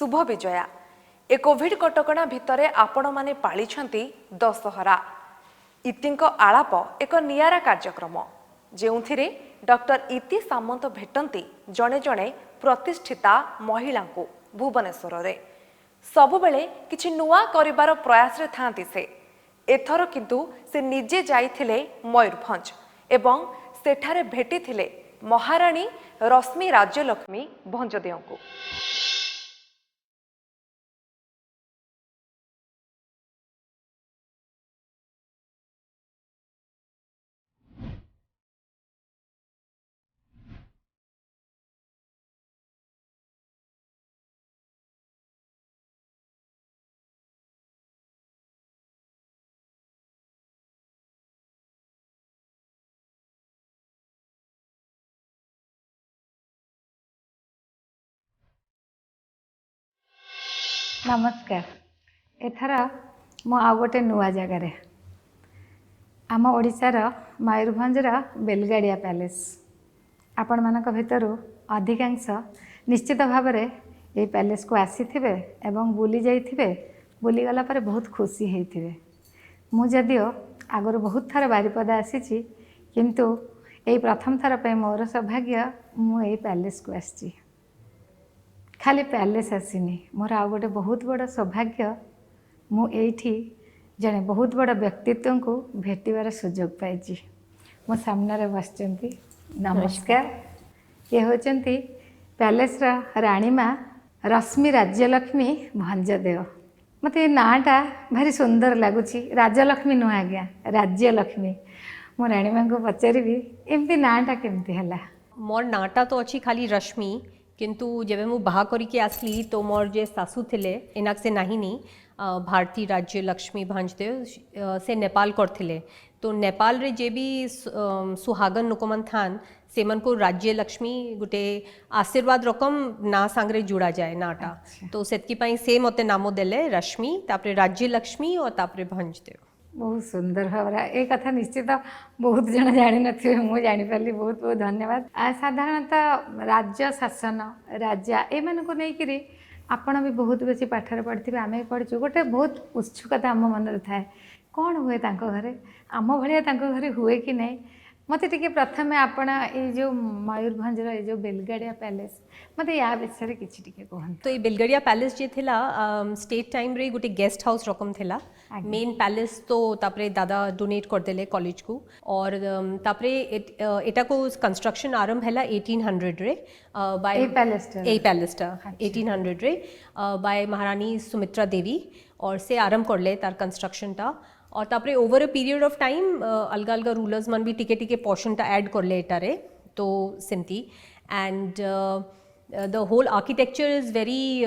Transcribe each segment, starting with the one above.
शुभ विजया। ए Covid कटकणा भितर आपण माने पालिछंती दशहरा। इतिंक आलाप एक नियारा कार्यक्रम जेउथिरे डॉक्टर इति सामंत भेटंती जणे जणे प्रतिष्ठिता महिला को भुवनेश्वर रे। सबुबेले किछि नुआ करिबार प्रयास रे थांती से। एथर किंतु से निजे जाइथिले मयूरभंज एवं सेठारे भेटिथिले महारानी रश्मि राज्यलक्ष्मी भंजदेव को। नमस्कार। एथर मु आ गोटे नुआ जगार आम ओडिशार मयूरभंजर बेलगाड़िया पैलेस आपण मानक भितरु अधिकांश निश्चित भाव में ये पैलेस को आसीथिबे एवं बुली जाइथिबे। बुली गला पर बहुत खुशी होइथिबे। मु जदिओ आगुरी बहुत थर बारिपदा आसीची किंतु ये प्रथम थर पे मोर सौभाग्य मु ये पैलेस को आसी। खाली पैलेस आसीनी मोर आ गोटे बहुत बड़ सौभाग्य मु एठी जने बहुत बड़ व्यक्तित्व को भेटिबार सुजोग पाइछि। मो सामने बसचंती। नमस्कार। ये होचंती पैलेस राणी माँ रश्मि राज्यलक्ष्मी भंजदेव। मते नाटा भारी सुंदर लगुची। राज्यलक्ष्मी नुह आज्ञा राज्यलक्ष्मी। मो राणी माँ को पचारि एमती नाटा केमती हला। मोर नाटा तो अच्छी खाली रश्मि किंतु जब मु बाहा करके आसली तो मोर जे सासू थिले इनाक से नाहिनी भारती राज्य लक्ष्मी भंजदेव से नेपाल करथिले। तो नेपाल रे जे भी सुहागन लोकमन थान सेमन को राज्य लक्ष्मी गुटे आशीर्वाद रकम ना सांगरे जुड़ा जाए नाटा। तो सेतकी पाई से मते नामो देले रश्मि तापरे राज्य लक्ष्मी और तापरे भंजदेव। बहुत सुंदर भाव ये कथा निश्चित बहुत जन जानी नथिबे मु जानि पाली। बहुत बहुत धन्यवाद। साधारणतः राज्य शासन राजा ए मन को नहीं करी आपण भी बहुत बेसी पाठर पढ़िथिबे आमे पढ़िछु। गोटे बहुत उत्सुकता आम मन थाए कौन हुए तांको घरे आम भलिया तांको घरे हुए कि नहीं। मते टिके प्रथमे आपण ए जो मयूरभंजर ए जो बेलगाड़िया पैलेस मते या विषय किछि टिके कहन। तो ये बेलगाड़िया पैलेस जे थिला स्टेट टाइम रे गुटे गेस्ट हाउस रकम थिला। मेन पैलेस तो तापरे दादा डोनेट कर देले कॉलेज को और तापरे एटा को कंस्ट्रक्शन आरंभ हैला 1800 रे बाय ए पैलेसटा 1800 रे बाय महारानी सुमित्रा देवी और से आरंभ करले तार कंस्ट्रक्शन टा। और तापरे over a period of time अलग अलग रूलर्स मन भी टिके टिके पोर्शन टा ऐड करले एटारे। तो सेमती and the whole architecture is very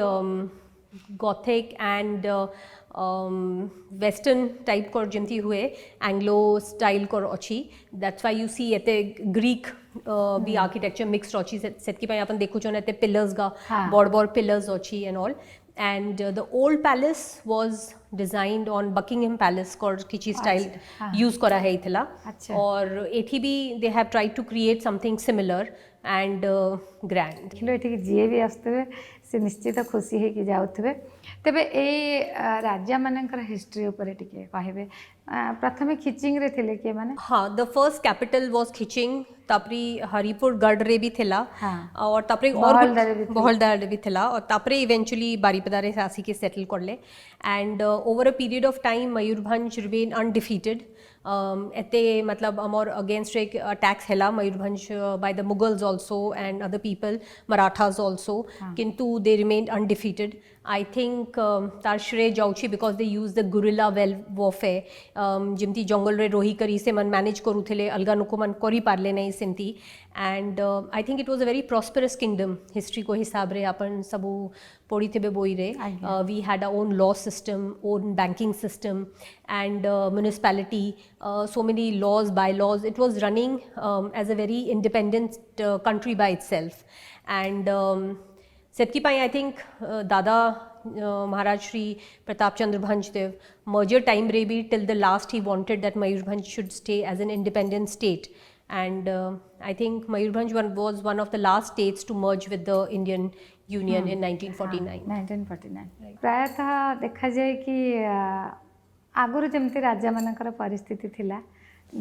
gothic and western type कर जमती हुए एंग्लो स्टाइल कर अच्छी। दैट्स व्हाई यू सी एते ग्रीक भी आर्किटेक्चर मिक्स्ड अच्छी। सेतकी पाई अपन देखु छन एते पिलर्स गा बड़ बड़ पिलर्स अच्छी and all. And the old palace was designed on Buckingham Palace कर किसी style use करा है इथला। और एठी भी they have tried to create something similar and grand। Kilo एठी जी भी आसते से निश्चित खुशी है कि जाउथबे। तबे ए राजा मानकर हिस्ट्री ऊपर टिके कहबे। प्रथमे खिचिंग रे थिले के माने। हाँ the first capital was Khiching तापरी हरिपुर गढ़ रे भी थिला। और तापरे और बहलदार भी थिला और तापरे इवेंचुअली बारिपदा रे सासी के सेटल करले। And over a period of time Mayurbhanj remain undefeated. एते मतलब अमर अगेंस्ट एक अटैक्स हैला Mayurbhanj by the Mughals also and other people Marathas also किंतु they remained undefeated. I think तार श्रेय जाउछि because they use the guerrilla warfare जिमती जंगल रे रोही करी से मन मैनेज करूथिले अलगा नुको मन करी पारले नहीं सेमती। And I think it was a very prosperous kingdom history को हिसाब रे अपन सबू पढ़ी थे बोई रे। We had our own law system own banking system and municipality so many laws bylaws. It was running as a very independent country by itself and सेतकी पाई I think Dada Maharaj Shri Pratap Chandra Bhanjdeo merger time रे भी till the last he wanted that Mayurbhanj should stay as an independent state and I think Mayurbhanj was one of the last states to merge with the Indian union in 1949. 1949 प्रायतः देखा जाए कि आगुरी जमती राजा मानकर परिस्थिति थिला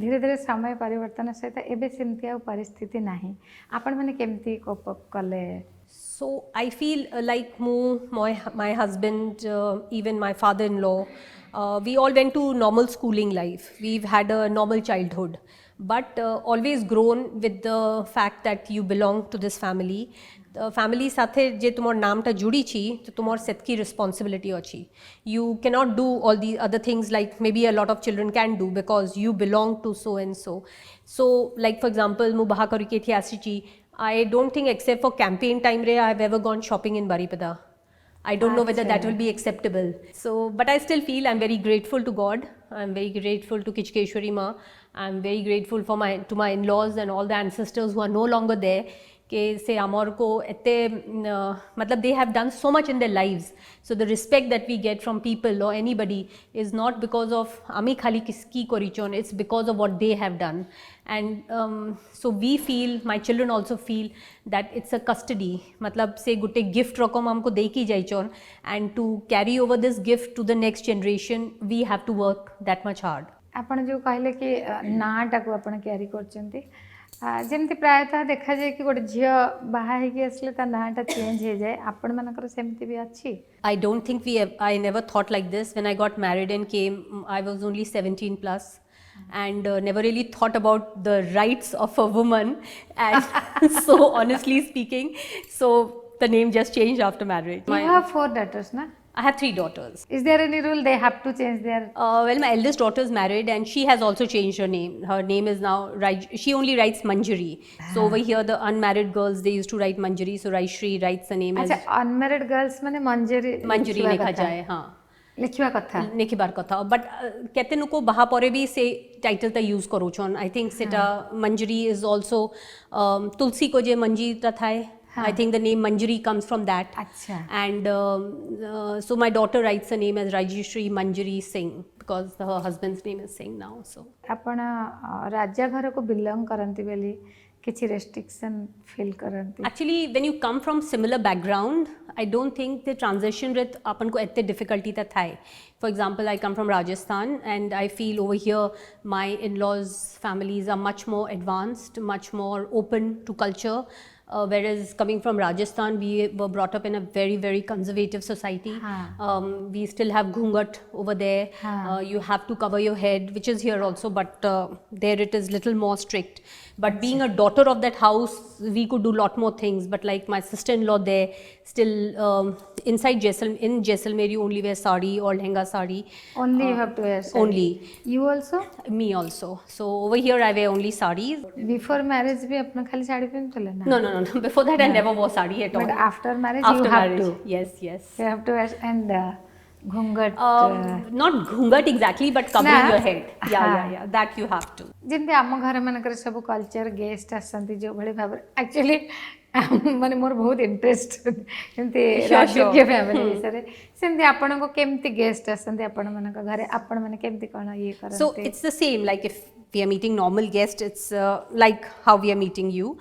धीरे धीरे समय परिवर्तन सहित एबे सेमती आ परिस्थिति नाही आपण माने केमती कोप अप कले So I feel like my husband, even my father-in-law, we all went to normal schooling life. We've had a normal childhood, but always grown with the fact that you belong to this family. Family साथे जे तुमर नामटा जुड़ी छी तो तुमर सेतकी responsibility अछि. You cannot do all the other things like maybe a lot of children can do because you belong to so and so. So like for example मु बाहा करी के थी आसी I don't think except for campaign time re I have ever gone shopping in Baripada. I don't know whether that will be acceptable. So but I still feel I'm very grateful to God. I'm very grateful to Kichkeshwari Ma. I'm very grateful for to my in-laws and all the ancestors who are no longer there. कि से आमर को एते मतलब they have done so much in their lives. So the respect that we get from people or anybody is not because of ami khali kiski korichon, it's because of what they have done. And so we feel, my children also feel that it's a custody. मतलब से गुटे gift रकम हमको दे की जाइचोन, and to carry over this gift to the next generation, we have to work that much hard. आपण जो कहले कि नाटा को आपण कैरी करचंती जेमती प्रायतः देखा जाए कि गोटे झील बाहा होगी आसले ता नाटा चेंज हो जाए आपण मानकर सेमती भी अच्छी. I don't think I never thought like this. When I got married and came, I was only 17 plus and never really thought about the rights of a woman. And so honestly speaking, so the name just changed after marriage. You have 4 daughters, na? I have 3 daughters. Is there any rule they have to change their? Well, my eldest daughter is married and she has also changed her name. Her name is now she only writes Manjari. So over here the unmarried girls they used to write Manjari. So Raishri writes the name as. अच्छा unmarried girls माने Manjari लिखा जाए हाँ. लिखिवा कथा. लिखिबार कथा. But कहते नुको बाहा परे भी से title ता use करो चोन. I think सेटा Manjari is also तुलसी को जे मंजी ता थाए. I think the name Manjari comes from that. Achha. And so my daughter writes her name as Rajyashree Manjari Singh because her husband's name is Singh now. So आपण राज्य घर को belong करंती बेली किछि रेस्ट्रिक्शन फील करंती. Actually, when you come from similar background, I don't think the transition with अपन को इतने difficulty ता थाए. For example, I come from Rajasthan and I feel over here my in-laws' families are much more advanced, much more open to culture. Whereas coming from Rajasthan, we were brought up in a very, very conservative society. We still have ghungat over there. You have to cover your head, which is here also, but there it is little more strict. But being a daughter of that house, we could do lot more things. But like my sister-in-law there, still inside Jaisalmer, you only wear sari or lehenga sari. Only you have to wear sari. Only. You also? Me also. So over here I wear only saris. Before marriage भी अपना खाली साड़ी पहनते ना? No. Before that, I never wore sari at all. But after marriage, After you have marriage, to. yes. You have to wear and ghungat. Not ghungat exactly, but covering your head. Yeah. That you have to. जेमती आम घर मानकर सब culture guest आसती जो भाई भाव actually माने मोर बहुत इंटरेस्ट एमती राजकीय फैमिली विषय सेमती आपण को केमती गेस्ट आसती आपण मानक घरे आपण माने केमती कोन ये करते. So it's the same like if we are meeting normal guests, it's like how we are meeting you.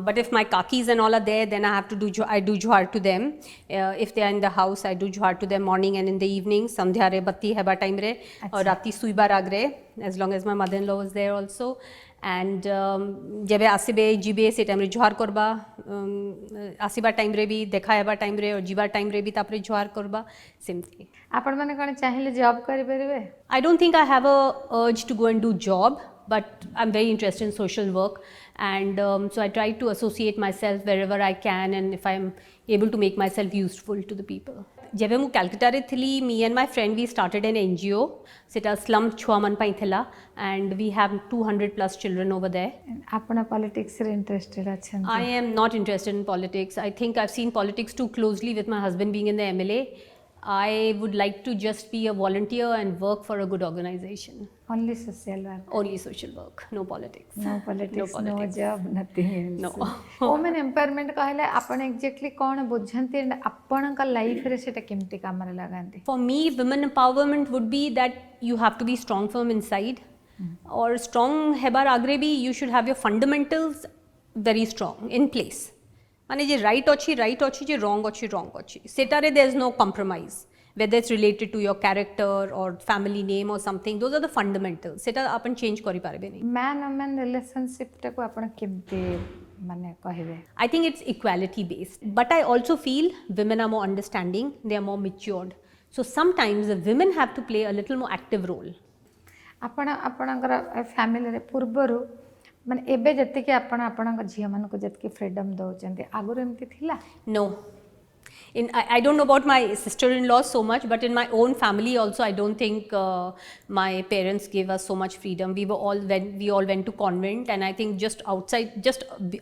But if my kakis and all are there, then I do jhar to them. If they are in the house, I do jhar to them morning and in the evening. Sandhya re batti heba time re aur rati suiba rag re, as long as my mother-in-law was there also. And जब आसिबे जीबे से time रे जुहार करबा आसिबा time रे भी देखा हेबा time रे और जीवा टाइम रे भी तापरे जुहार करबा सेम थिंग. आपण माने कोन चाहिले जॉब करि परबे? I don't think I have a urge to go and do job, but I'm very interested in social work, and so I try to associate myself wherever I can, and if I'm able to make myself useful to the people. जब मु कैलकाटा रे थिली, me and my friend we started an NGO. सेटा slum छुआ मन पाई थिला, and we have 200 plus children over there. आपण politics रे interested अछन? I am not interested in politics. I think I've seen politics too closely with my husband being in the MLA. I would like to just be a volunteer and work for a good organization. Only social work? Only social work, no politics. No politics, no job, nothing else. No. Women empowerment कहले आपण exactly cone बुझंती and आपण का life रे सेटा केमती काम रे लगांती? For me, women empowerment would be that you have to be strong from inside. Or strong hebar agre bhi, you should have your fundamentals very strong in place. माने जे right अच्छी जे रॉन्ग अच्छी सेटारे there is no compromise whether it's related to your character or family name or something, those are the fundamentals. सेटा अपन change करि पारबे नहीं. Man और मैन रिलेशनशिप टाको आपण केमते माने कहिबे? I think it's equality based, but I also feel women are more understanding, they are more matured, so sometimes the women have to play a little more active role. आपण आपणकर family रे पूर्वरु माने एबे जति के आपण आपणक झिया मन को जति के फ्रीडम दउचंती आगुर एमती थिला? No. I don't know about my sister-in-law so much, but in my own family also, I don't think my parents gave us so much freedom. We all went to convent, and I think just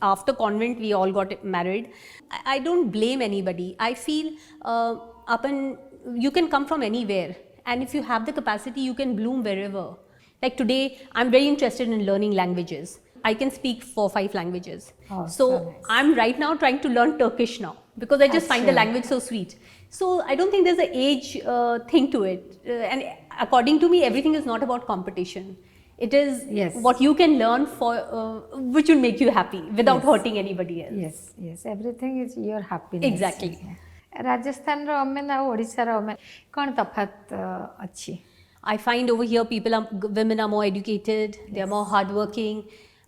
after convent, we all got married. I don't blame anybody. I feel you can come from anywhere, and if you have the capacity, you can bloom wherever. Like today, I'm very interested in learning languages. I can speak 4-5 languages. Oh, so nice. I'm right now trying to learn Turkish now because I just find the language so sweet. So I don't think there's an age thing to it. And according to me, everything is not about competition. It is Yes. what you can learn for which will make you happy without hurting anybody else. Yes, everything is your happiness. Exactly. Rajasthan रो women आ ओडिसा रो women कोन तफात अछि? I find over here women are more educated, they are more hardworking.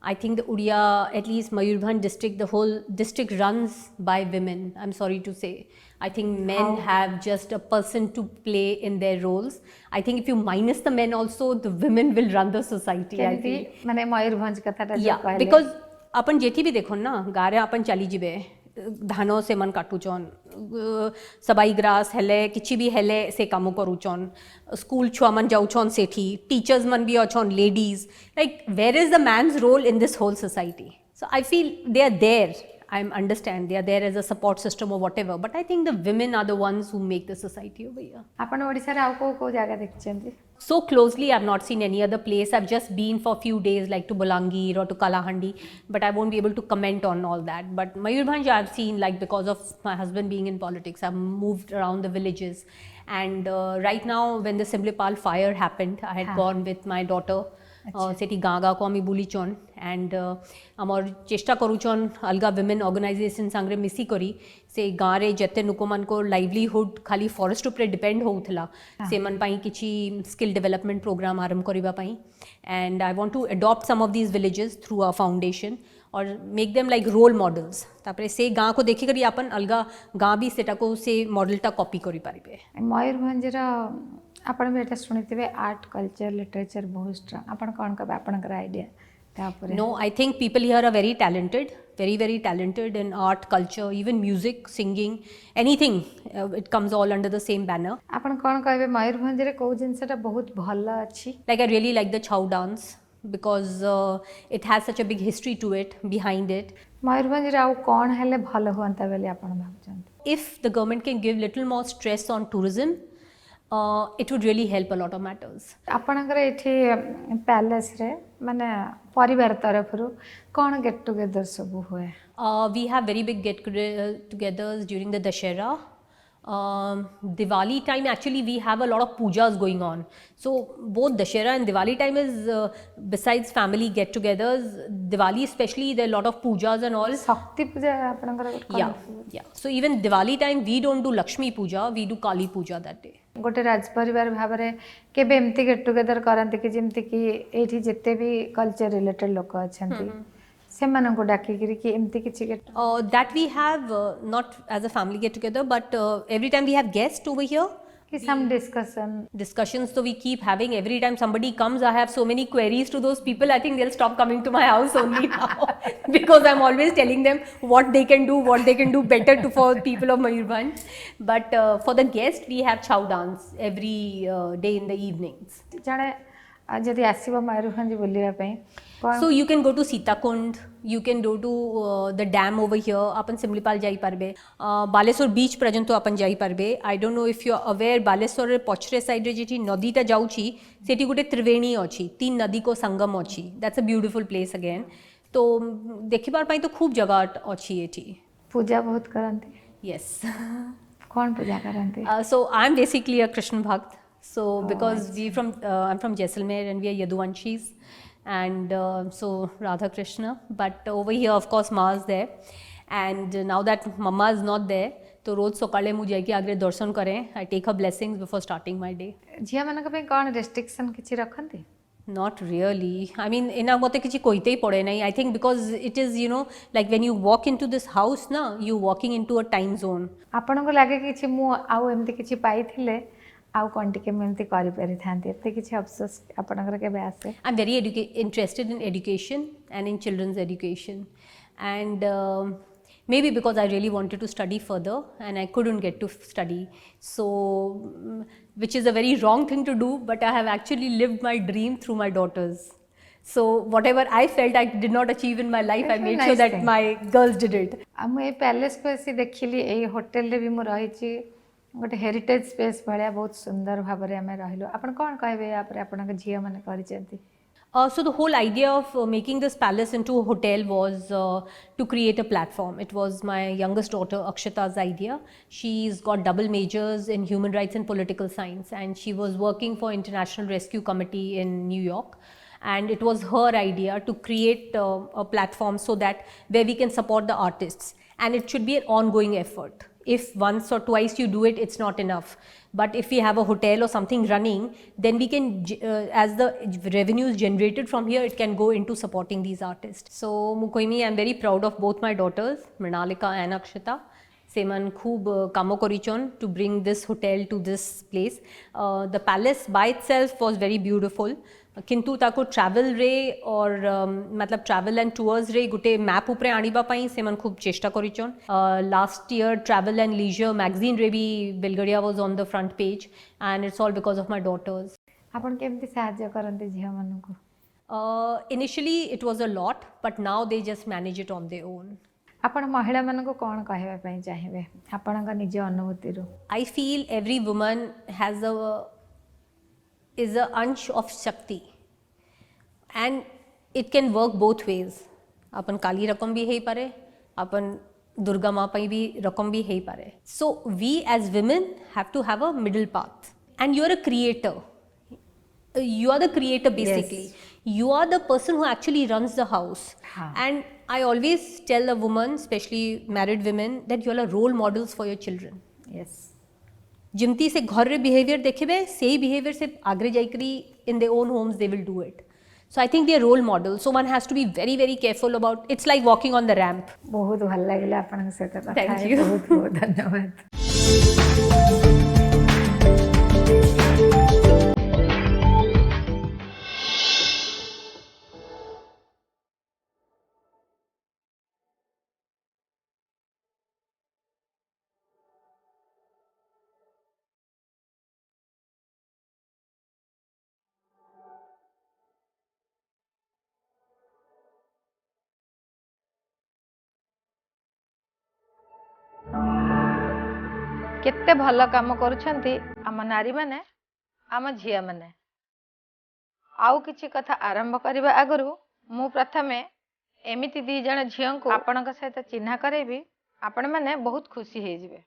I think the Udiya, at least Mayurbhanj district, the whole district runs by women. I'm sorry to say. I think men have just a person to play in their roles. I think if you minus the men also, the women will run the society. I feel. माने मयूरभंज कथाटा जो Yeah, कहले because अपन जेठी भी देखो ना गारे अपन चली जिबे धानो से मन काटुचन सबाई ग्रास हेले किछि भी हेले से काम करूचन स्कूल छुआ मन जाउचन सेठी टीचर्स मन भी अछन ladies like where is the man's role in this whole society so I feel they are there I understand they are there as a support system or whatever, but I think the women are the ones who make the society over here. आपण ओडिसा रे आउ को जागा देखचंती? So closely, I've not seen any other place. I've just been for a few days, like to Bolangir or to Kalahandi, but I won't be able to comment on all that. But Mayurbhanj, I've seen, like because of my husband being in politics, I've moved around the villages. And right now, when the Simlipal fire happened, I had gone with my daughter. सेठी गाँ गाँ को आमी बुलीचन and आमर चेष्टा करूचन अलगा women organisation सांगरे मिसी करी से गाँ रे जते नुको मन को लाइवलीहुड खाली फॉरेस्ट उपरे डिपेंड होउथला से मन पाई किछि स्किल डेवलपमेंट प्रोग्राम आरंभ करिबा पाई and I want to adopt some of these villages through our foundation और make them like role models तापरे से गाँ को देखि करी अपन अलगा गाँ भी सेटा को से मॉडलटा कॉपी करि पारिबे मयूरभंज रा आपण भी एटा सुनिथिबे आर्ट कल्चर लिटरेचर बहुत स्ट्रांग आपण कोन कबे आपनकर आईडिया तापरे? No, I think people here are very talented, very talented in art, culture, even music, singing, anything. It comes all under the same banner. आपण कोन कहबे मयूरभंज रे को जिंसटा बहुत भल्ला अछि? Like I really like the Chhau dance because it has such a big history to it, behind it. Mayurbhanj रे आउ कोन हेले भल होंता बेले आपण भाबचंती? If the government can give little more stress on tourism, it would really help a lot of matters. आपणकर एठी palace रे माने परिवार तरफरु कोन गेट टुगेदर सब होए? We have very big get-togethers during the Dashera. Diwali time actually we have a lot of pujas going on, so both Dashera and Diwali time is besides family get-togethers, Diwali especially there are a lot of pujas and all. शक्ति पूजा आपणकर Yeah, so even Diwali time we don't do Lakshmi puja, we do Kali puja that day. गोटे राज परिवार भाव में केबे एमती get together करंती कि जेमती कि एठी जत्ते भी कल्चर रिलेटेड लोक अछंती से मानको डाकी कि एमती किछि gate That we have not as a family get together, but every time we have guests over here. कि some Discussions, so we keep having every time somebody comes. I have so many queries to those people. I think they'll stop coming to my house only now because I'm always telling them what they can do better for people of Mayurbhanj. But for the guest, we have chow dance every day in the evenings. जणे जदि आसीबो मयूरभंज बुलिबा पई So you can go to Sitakund, you can go to the dam over here. अपन सिमलीपाल जाई पारबे, बालेश्वर बीच पर्यंत अपन जाई पारबे. I don't know if you are aware, Baleshwar रे पछरे side रे जेठी नदीटा जाउची सेठी गोटे त्रिवेणी अछि, तीन नदी को संगम अछि. That's a beautiful place again. तो देखिबार पई तो खूब जगह अछि एठी. पूजा बहुत करंती? Yes. कौन पूजा करंती? So I'm basically a Krishna Bhakt. So because I'm from Jaisalmer and we are Yaduvanshis. And so Radha Krishna, but over here of course Ma is there, and now that mama is not there, तो रोज सकाळे मु जाइए आगे दर्शन करें. I take her blessings before starting my day. झिया मानक पे कौन restriction किछि रखंती? Not really. I mean, ena mote kichi koite hi pade nahi. I think because it is, you know, like when you walk into this house na, you walking into a time zone. आपन को लागे किछि मु आउ एमती किछि पाइथिले आउ कोन टिके एमती करि परि थांती एते किछि अफसोस आपनकर केबे आसे? I'm very interested in education and in children's education, and maybe because I really wanted to study further and I couldn't get to study, so which is a very wrong thing to do, but I have actually lived my dream through my daughters. So whatever I felt I did not achieve in my life, I made sure that my girls did it. हम ए palace को ऐसी देखिली ए hotel रे भी मु रही छी गोटे heritage space भलिया बहुत सुंदर भाबरे हमें रहिलो. आपन कोन कहबे या पर आपन के झिया माने करि चंती? So the whole idea of making this palace into a hotel was to create a platform. It was my youngest daughter Akshata's idea. She's got double majors in human rights and political science, and she was working for International Rescue Committee in New York. And it was her idea to create a platform so that where we can support the artists, and it should be an ongoing effort. If once or twice you do it, it's not enough. But if we have a hotel or something running, then we can, as the revenue is generated from here, it can go into supporting these artists. So Mukoimi, I'm very proud of both my daughters, Mrinalika and Akshata. Seman khub kamo korichon to bring this hotel to this place. The palace by itself was very beautiful. किंतु ताको travel रे और मतलब travel and tours रे गुटे map उपरे आनिबा पाई सेमन खूब चेष्टा करिचन. Last year travel and leisure magazine रे भी Belgadia was on the front page, and it's all because of my daughters. आपन केमती सहाय्य करंती झिया मानकु? Initially it was a lot, but now they just manage it on their own. आपण महिला मानकु कोन कहबा पई चाहिबे आपनका निज अनुभूति रो? I feel every woman has a is a अंश of Shakti, and it can work both ways. अपन काली रकम भी है पारे, अपन दुर्गा माँ पाई भी रकम भी है पारे. So we as women have to have a middle path, and you are a creator. You are the creator basically. Yes. You are the person who actually runs the house. And I always tell a woman, especially married women, that you are role models for your children. Yes. जिमती से घर रे behaviour देखबे सेही behaviour से आगे जाइकरी in their own homes they will do it. So I think they are role model, so one has to be very very careful about. It's like walking on the ramp. बहुत भल लागला आपन से कथा. Thank you. बहुत बहुत धन्यवाद. केते भल काम करुछंती आम नारी माने आम झिया माने. आउ किछि कथा आरंभ करबा आगरु मु प्रथमे एमिति दी जण झियन को आपनक सहित चिन्हा करेबी. आपण माने बहुत खुशी हे जिवे.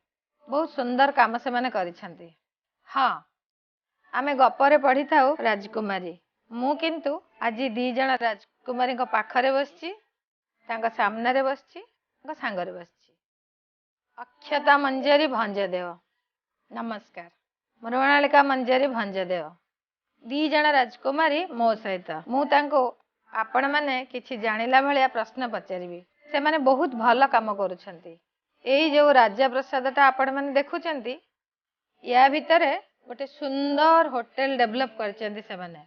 बहुत सुंदर काम से माने करिछंती. हां, आमे गप्परे पढी थाउ राजकुमारी. मु किंतु आजि दी जण राजकुमारी को पाखरे बसची, तांका सामने रे बसची, तांका सांगरे बसची. अक्षता मंजरी भंजदेव. नमस्कार. मृणालिका मंजरी भंजदेव. दी जण राजकुमारी मो सहित. मु तांको आपण माने किछि जानिला भलिया प्रश्न पचारिबी. से माने बहुत भल काम करूछंती. एई जो राजा प्रसादटा आपण माने देखुचंती, या भितरे गोटे सुंदर होटल डेवलप करचंती से माने.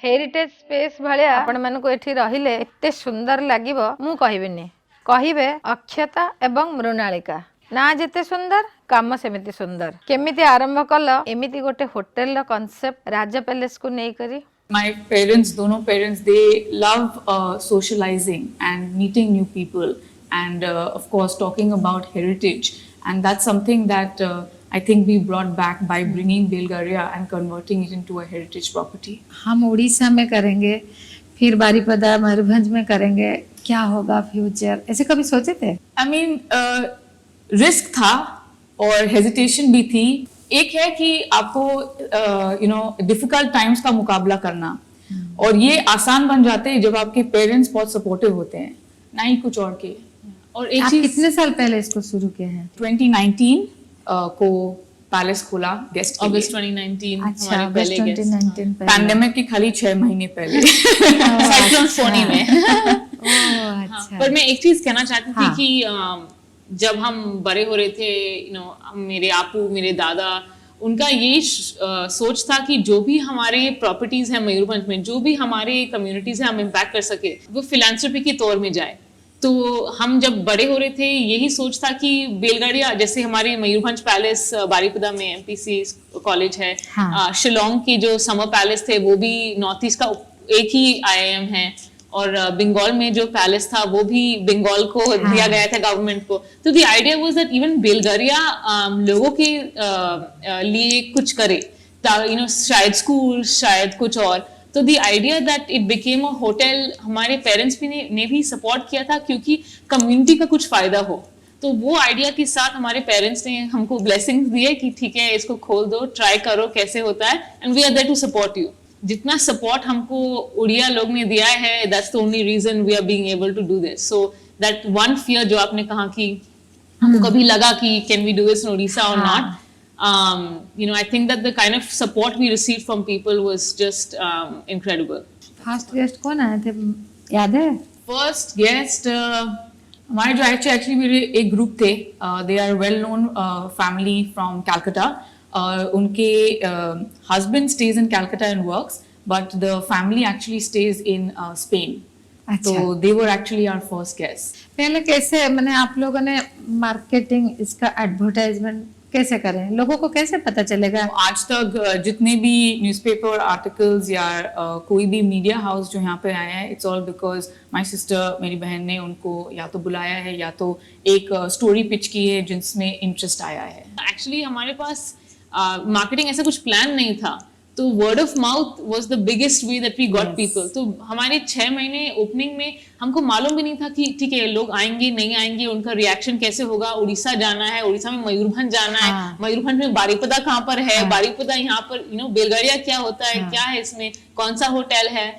हेरिटेज स्पेस भाया आपण मानकु एठी रहिले एते सुंदर लागिबो मु कहिबिनी. कहिबे अक्षता एवं मृणालिका. ना जेते सुंदर काम सेमिति सुंदर केमिति आरंभ कल एमिति गोटे होटल रो कांसेप्ट राजा पैलेस को नै करी My parents, दोनों parents, they love socializing and meeting new people and of course talking about heritage, and that's something that I think we brought back by bringing Belgaria and converting it into a heritage property. हम उड़ीसा में करेंगे फिर बारीपदा मयूरभंज में करेंगे, क्या होगा future, ऐसे कभी सोचे थे? I mean, रिस्क था और हेजिटेशन भी थी। एक है कि आपको डिफिकल्ट टाइम्स का मुकाबला करना, और ये आसान बन जाते हैं जब आपके पेरेंट्स बहुत सपोर्टिव होते हैं, ना ही कुछ और के। और एक आप चीज, कितने साल पहले इसको शुरू किए हैं? 2019 को पैलेस खोला गेस्ट अगस्त 2019 अच्छा, हमारे अगस्त पहले गेस्ट। 2019 पहले। पैंडेमिक के खाली 6 महीने पहले। साइक्लोन फोनी में। ओह, अच्छा। पर मैं एक चीज कहना चाहती थी हाँ। कि जब हम बड़े हो रहे थे, मेरे आपू, मेरे दादा, उनका ये सोच था कि जो भी हमारे प्रॉपर्टीज हैं मयूरभंज में, जो भी हमारे कम्युनिटीज हैं, हम इम्पैक्ट कर सके, वो फिलैंथ्रोपी के तौर में जाए। तो हम जब बड़े हो रहे थे, यही सोच था कि बेलगाड़िया, जैसे हमारे मयूरभंज पैलेस बारीपदा में एमपीसी कॉलेज है, हाँ। शिलोंग की जो समर पैलेस थे वो भी नॉर्थ ईस्ट का एक ही आईआईएम है, और बंगाल में जो पैलेस था वो भी बंगाल को दिया गया था गवर्नमेंट को। तो the idea was that even Belgadia लोगों के लिए कुछ करे, शायद स्कूल, शायद कुछ और। तो the idea that it became a hotel, हमारे पेरेंट्स भी ने भी सपोर्ट किया था, क्योंकि कम्युनिटी का कुछ फायदा हो। तो वो आइडिया के साथ हमारे पेरेंट्स ने हमको ब्लेसिंग्स दिए कि ठीक है, इसको खोल दो, ट्राई करो कैसे होता है, and we are there to support you. जितना सपोर्ट हमको उड़िया लोग ने दिया है, that's the only reason we are being able to do this. So that one fear जो आपने कहा कि हमको कभी लगा कि can we do this in Orissa और not, I think that the kind of support we received from people was just incredible. First guest कौन आए थे, याद है? फर्स्ट गेस्ट हमारे जो एक्चुअली मेरे एक ग्रुप थे, they are well known family from Calcutta. उनके husband stays in Calcutta and works, but the family actually stays in Spain. अच्छा। तो they were actually our first guest. पहले कैसे, मैंने आप लोगों ने मार्केटिंग, इसका एडवर्टाइजमेंट कैसे करें, लोगों को कैसे पता चलेगा? आज तक जितने भी न्यूज़पेपर आर्टिकल्स या कोई भी मीडिया हाउस जो यहाँ पे आया है, it's all because my sister, मेरी बहन ने उनको या तो बुलाया है या तो एक स्टोरी पिच की है जिसमें इंटरेस्ट आया है। एक्चुअली हमारे पास मार्केटिंग ऐसा कुछ प्लान नहीं था, तो word of mouth was the biggest way that we got people. तो हमारे 6 महीने ओपनिंग में हमको मालूम भी नहीं था कि ठीक है, लोग आएंगे नहीं आएंगे, उनका रिएक्शन कैसे होगा। उड़ीसा जाना है, उड़ीसा में मयूरभंज जाना है, मयूरभंज में बारीपदा कहाँ पर है, बारीपदा यहाँ पर बेलगाड़िया क्या होता है, क्या है इसमें, कौन सा होटल है।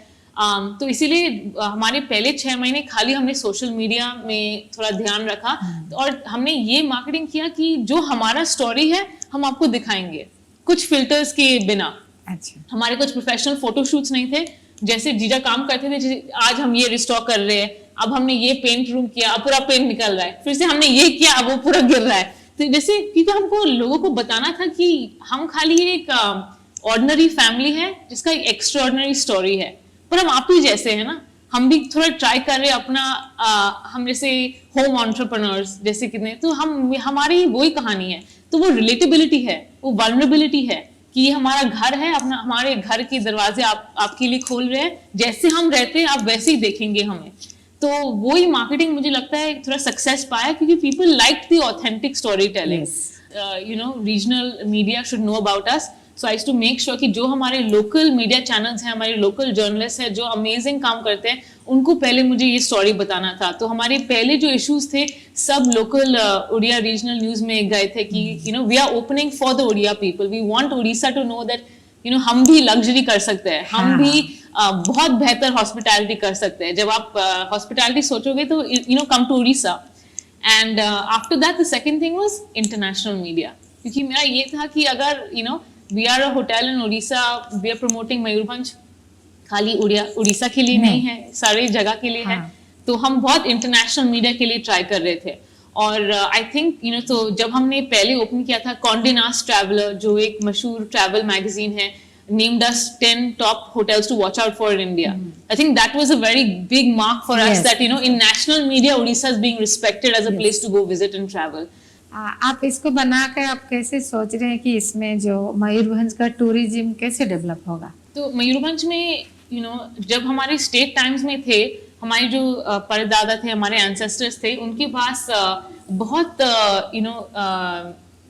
तो इसीलिए हमारे पहले 6 महीने खाली हमने सोशल मीडिया में थोड़ा ध्यान रखा, और हमने ये मार्केटिंग किया कि जो हमारा स्टोरी है हम आपको दिखाएंगे, कुछ फिल्टर्स के बिना। अच्छा। हमारे कुछ प्रोफेशनल फोटोशूट्स नहीं थे, जैसे जीजा काम करते थे, जैसे आज हम ये रिस्टॉक कर रहे हैं, अब हमने ये पेंट रूम किया, अब पूरा पेंट निकल रहा है, फिर से हमने ये किया, अब वो पूरा गिर रहा है। तो जैसे, क्योंकि हमको लोगों को बताना था कि हम खाली एक ऑर्डिनरी फैमिली है जिसका एक एक्स्ट्राऑर्डिनरी स्टोरी है, पर हम आप ही जैसे है ना, हम भी थोड़ा ट्राई कर रहे हैं अपना, हम जैसे होम एंटरप्रेन्योर्स जैसे कितने, तो हमारी वही कहानी है। तो वो रिलेटेबिलिटी है, वो वल्नरेबिलिटी है कि ये हमारा घर है, अपना हमारे घर के दरवाजे आपके लिए खोल रहे हैं, जैसे हम रहते हैं आप वैसे ही देखेंगे हमें। तो वही मार्केटिंग मुझे लगता है थोड़ा सक्सेस पाया, क्योंकि people like the authentic story telling. Regional media should know about us, so I to make sure कि जो हमारे लोकल मीडिया चैनल्स हैं, हमारे लोकल जर्नलिस्ट हैं जो अमेजिंग काम करते हैं, उनको पहले मुझे ये स्टोरी बताना था। तो हमारे पहले जो इश्यूज थे सब लोकल उड़िया रीजनल न्यूज में गए थे कि we are opening for the Odia people, we want Orissa to know that हम भी लग्जरी कर सकते हैं, हम भी बहुत बेहतर हॉस्पिटैलिटी कर सकते हैं। जब आप हॉस्पिटैलिटी सोचोगे तो come to Orissa. And after that the second thing was international media, क्योंकि मेरा ये था कि अगर we are a hotel in Orissa, we are promoting Mayurbhanj, खाली उड़ीसा के लिए नहीं है, सारी जगह के लिए है। तो हम बहुत इंटरनेशनल मीडिया के लिए ट्राई कर रहे थे। और आई थिंक तो जब हमने पहले ओपन किया था, कॉन्डे नास्ट ट्रैवलर जो एक मशहूर ट्रैवल मैगजीन है, named us 10 top hotels to watch out for in India. I think that was a very big mark for us that in national media Odisha is being respected as a place to go visit and travel. आप इसको बना कर आप कैसे सोच रहे हैं कि इसमें जो मयूरभंज का टूरिज्म कैसे डेवलप होगा? तो मयूरभंज में जब हमारे स्टेट टाइम्स में थे, हमारे जो परदादा थे, हमारे एंसेस्टर्स थे, उनके पास बहुत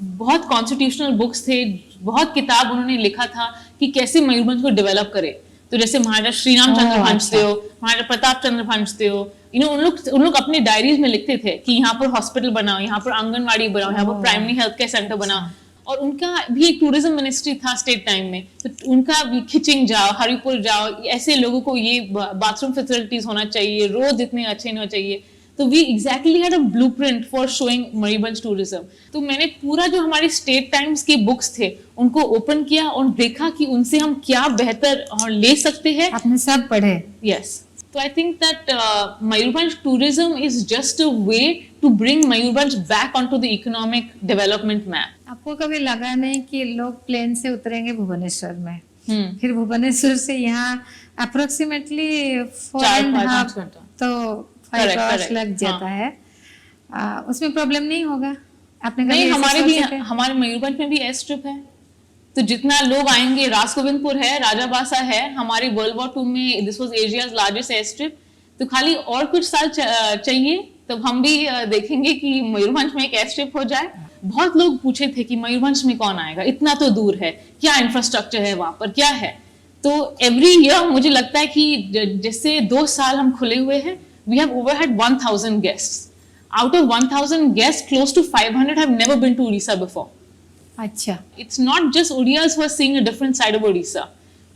बहुत कॉन्स्टिट्यूशनल बुक्स थे, बहुत किताब उन्होंने लिखा था कि कैसे मयूरभंज को डेवलप करे। तो जैसे महाराजा श्री राम चंद्र भंजदेव, महाराजा प्रताप चंद्र भंजदेव, उन लोग अपने डायरीज में लिखते थे कि यहाँ पर हॉस्पिटल बनाओ, यहाँ पर आंगनवाड़ी बनाओ, यहाँ पर प्राइमरी हेल्थ केयर सेंटर बनाओ। और उनका भी एक टूरिज्म मिनिस्ट्री था स्टेट टाइम में, तो उनका भी खिचिंग जाओ, हरिपुर जाओ, ऐसे लोगों को ये बाथरूम फैसिलिटीज होना चाहिए, रोड इतने अच्छे होने चाहिए। तो we exactly had a blueprint for showing Mayurbhanj tourism. तो मैंने पूरा जो हमारे स्टेट टाइम्स के बुक्स थे उनको ओपन किया और देखा कि उनसे हम क्या बेहतर और ले सकते हैं। आपने सब पढ़े? Yes. So I think that Mayurbhanj tourism is just a way to bring Mayurbhanj back onto the economic development map. आपको कभी लगा नहीं कि लोग प्लेन से उतरेंगे भुवनेश्वर में, फिर भुवनेश्वर से यहाँ अप्रोक्सीमेटली 4.5 घंटा तो 5 आवर्स लग जाता है, उसमें प्रॉब्लम नहीं होगा? आपने कभी नहीं, हमारे मयूरभंज में भी एयर स्ट्रिप है, तो जितना लोग आएंगे, राजगोविंदपुर है, राजाबासा है, हमारी वर्ल्ड वॉर 2 में this was Asia's largest air strip. तो खाली और कुछ साल चाहिए तब हम भी देखेंगे कि मयूरभंज में एक एयर स्ट्रिप हो जाए। बहुत लोग पूछे थे कि मयूरभंज में कौन आएगा, इतना तो दूर है, क्या इंफ्रास्ट्रक्चर है वहां पर, क्या है। तो एवरी ईयर मुझे लगता है कि जैसे 2 साल हम खुले हुए हैं, we have overhead 1000 guests. Out of 1000 guest, close to 500 have never been to Orissa before. अच्छा, it's not just Odiyas who are seeing a different side of Odisha.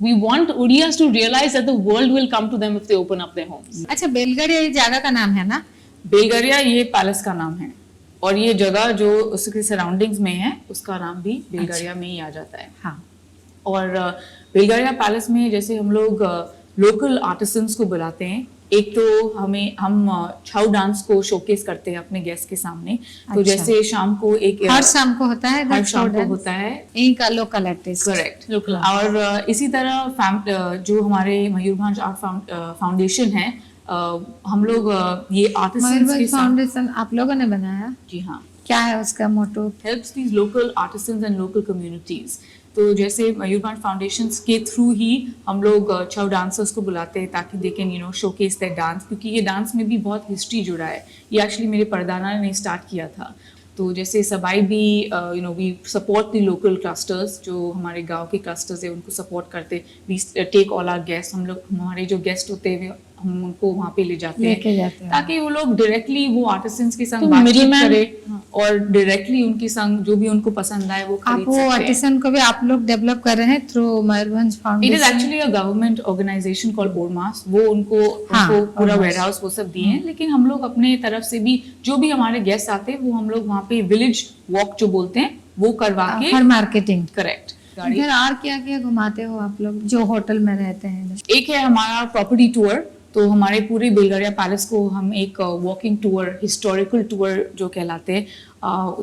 We want Odiyas to realize that the world will come to them if they open up their homes. अच्छा, बेलगड़िया ये जगह का नाम है ना? बेलगड़िया ये palace का नाम है, और ये जगह जो उसके सराउंडिंग्स में है उसका नाम भी बेलगड़िया में ही आ जाता है। हाँ। और बेलगड़िया पैलेस में जैसे हम लोग लोकल आर्टिसंस को बुलाते हैं। एक तो हम छाऊ डांस को शोकेस करते हैं अपने गेस्ट के सामने। तो जैसे शाम को हर शाम को होता है, हर शाम को होता है, यही का लोकल आर्टिस्ट। Correct, local. और इसी तरह जो हमारे मयूरभंज आर्ट फाउंडेशन है, हम लोग ये आर्टिसंस के फाउंडेशन आप लोगों ने बनाया? जी हाँ। क्या है उसका motto? Helps these local artisans and local communities. तो जैसे मयूरभंज फाउंडेशन के थ्रू ही हम लोग छाऊ डांसर्स को बुलाते हैं ताकि they can showcase that dance, क्योंकि ये डांस में भी बहुत हिस्ट्री जुड़ा है। ये एक्चुअली मेरे परदादा ने स्टार्ट किया था। तो जैसे सबाई भी we support the local clusters, जो हमारे गांव के क्लस्टर्स है उनको सपोर्ट करते। We take all our guest, हम लोग हमारे जो गेस्ट होते हैं हम उनको वहाँ पे ले जाते हैं ताकि वो लोग डायरेक्टली वो आर्टिसंस के संग बातचीत करें और डायरेक्टली उनके संग जो भी उनको पसंद आए वो खरीद सकते हैं। वो आर्टिसन को भी आप लोग डेवलप कर रहे हैं through Mayurbhanj foundation? It is actually a government organisation called ORMAS. वो उनको पूरा वेयरहाउस वो सब दिए हैं, लेकिन हम लोग अपने तरफ से भी जो भी हमारे गेस्ट आते हैं वो हम लोग वहाँ पे विलेज वॉक जो बोलते हैं वो करवा के, फॉर मार्केटिंग। करेक्ट। इधर और क्या क्या घुमाते हो आप लोग जो होटल में रहते हैं? एक है हमारा प्रॉपर्टी टूर। तो हमारे पूरे बेलगड़िया पैलेस को हम एक वॉकिंग टूर, हिस्टोरिकल टूर जो कहलाते हैं,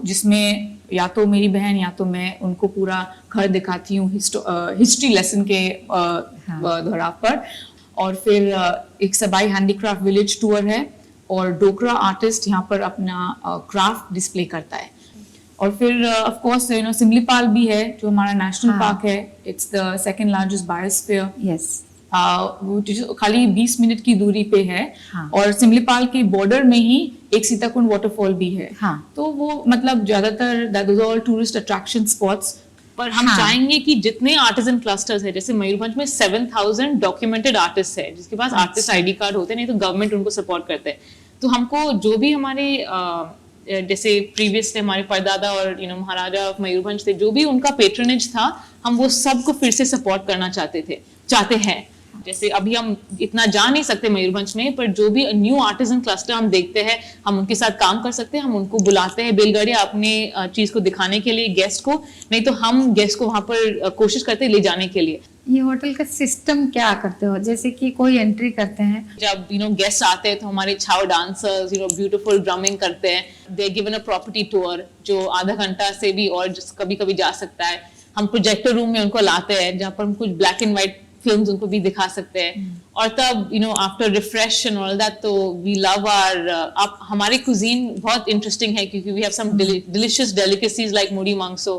जिसमें या तो मेरी बहन या तो मैं उनको पूरा घर दिखाती हूँ हिस्ट्री लेसन के दौरान पर। और फिर एक सबाई हैंडीक्राफ्ट विलेज टूर है, और डोकरा आर्टिस्ट यहाँ पर अपना क्राफ्ट डिस्प्ले करता है। और फिर ऑफ कोर्स सिमलीपाल भी है जो हमारा नेशनल पार्क है। It's the second largest biosphere. Yes. वो खाली 20 मिनट की दूरी पे है। और सिमलीपाल के बॉर्डर में ही एक सीताकुंड वाटरफॉल भी है। तो वो मतलब ज्यादातर that is all tourist attraction spots. पर हम चाहेंगे कि जितने आर्टिजन क्लस्टर्स है, जैसे मयूरभंज में 7000 डॉक्यूमेंटेड आर्टिस्ट है जिसके पास आर्टिस्ट आईडी कार्ड होते हैं, नहीं तो गवर्नमेंट उनको सपोर्ट करते हैं। तो हमको जो भी हमारे जैसे प्रीवियस हमारे परदादा और महाराजा ऑफ मयूरभंज थे, जो भी उनका पेट्रनेज था, हम वो सबको फिर से सपोर्ट करना चाहते हैं। जैसे अभी हम इतना जा नहीं सकते मयूरभंज में, पर जो भी न्यू आर्टिजन क्लस्टर हम देखते हैं, हम उनके साथ काम कर सकते हैं। हम उनको बुलाते हैं बेलगड़िया अपने चीज को दिखाने के लिए गेस्ट को, नहीं तो हम गेस्ट को वहां पर कोशिश करते हैं ले जाने के लिए। ये होटल का सिस्टम क्या करते हो? जैसे कि कोई एंट्री करते हैं, जब गेस्ट आते हैं तो हमारे छाव डांसर्स ब्यूटीफुल ड्रमिंग करते हैं। They given a property tour जो आधा घंटा से भी और कभी कभी जा सकता है। हम प्रोजेक्टर रूम में उनको लाते हैं जहाँ पर हम कुछ ब्लैक एंड व्हाइट फिल्म्स उनको भी दिखा सकते हैं। और तब after refresh and all that, तो वी लव आप हमारी कुजीन बहुत इंटरेस्टिंग है क्योंकि we have some delicious delicacies like Mudhi Mangso,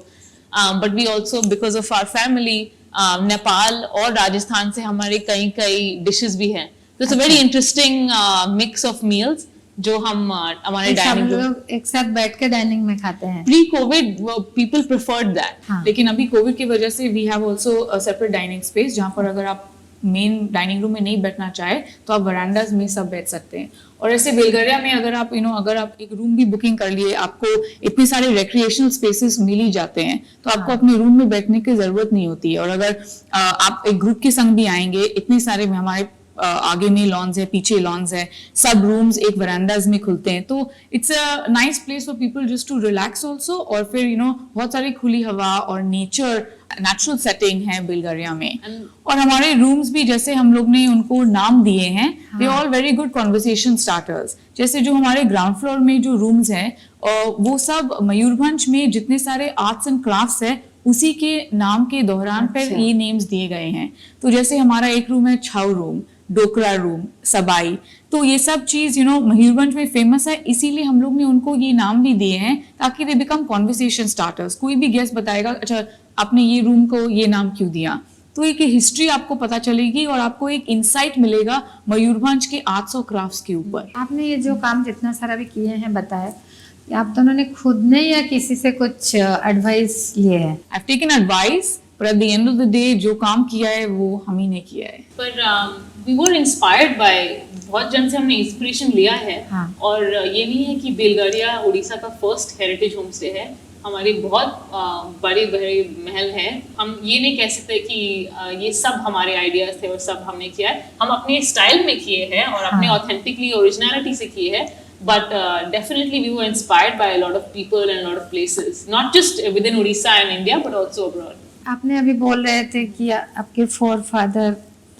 but we also because of our family Nepal और राजस्थान से हमारे कई कई डिशेस भी हैं। तो it's a very interesting mix of meals जो हम हमारे सब डाइनिंग रूम लोग एक साथ बैठ के डाइनिंग में खाते हैं। Pre covid people preferred that. हाँ। लेकिन अभी कोविड की वजह से we have also separate dining space, जहाँ पर अगर आप मेन डाइनिंग रूम में नहीं बैठना चाहे तो आप वरांडाज में सब बैठ सकते हैं। और ऐसे बेलगरिया में अगर आप अगर आप एक रूम भी बुकिंग कर लिए, आपको इतने सारे रिक्रिएशनल स्पेसेस मिल ही जाते हैं, तो आपको अपने रूम में बैठने की जरूरत नहीं होती है। और अगर आप एक ग्रुप के संग भी आएंगे, इतने सारे हमारे आगे में लॉन्स है, पीछे लॉन्स है, सब रूम्स एक वरांडाज में खुलते हैं, तो it's a nice place for people just to relax also. और फिर बहुत सारी खुली हवा और नेचुरल सेटिंग है बुल्गारिया में। और हमारे रूम्स भी जैसे हम लोग ने उनको नाम दिए हैं, they all very good conversation starters. जैसे जो हमारे ग्राउंड फ्लोर में जो रूम्स हैं, वो सब मयूरभंज में जितने सारे आर्ट्स एंड क्राफ्ट्स है उसी के नाम के दौरान पर ये नेम्स दिए गए हैं। तो जैसे हमारा एक रूम है छाऊ रूम, डोकरा रूम, सबाई, तो ये सब चीज मयूरभंज में फेमस है, इसीलिए हम लोग ने उनको ये नाम भी दिए हैं ताकि दे बिकम कॉन्वर्सेशन स्टार्टर्स। कोई भी गेस्ट बताएगा अच्छा आपने ये रूम को ये नाम क्यों दिया, तो एक हिस्ट्री आपको पता चलेगी और आपको एक इंसाइट मिलेगा मयूरभंज के आर्ट्स और क्राफ्ट्स के ऊपर। आपने ये जो काम जितना सारा भी किए हैं बताया, आप दोनों ने खुद ने या किसी से कुछ एडवाइस लिए है? आई हैव टेकन एडवाइस, पर at the end of the day जो काम किया है वो हम ही ने किया है। पर वी वर इंस्पायर्ड बाय, बहुत जन से हमने इंस्पिरेशन लिया है। हाँ। और ये नहीं है कि बेलगारिया उड़ीसा का फर्स्ट हेरिटेज होम स्टे है, हमारे बहुत बड़े बड़े महल हैं। हम ये नहीं कह सकते कि ये सब हमारे आइडियाज थे और सब हमने किया है, हम अपने स्टाइल में किए हैं और अपने ऑथेंटिकली ओरिजिनलिटी से किए हैं। But definitely we were inspired by a lot of people and a lot of places, not just within Odisha and India, but also abroad. आपने अभी बोल रहे थे कि आपके फोरफादर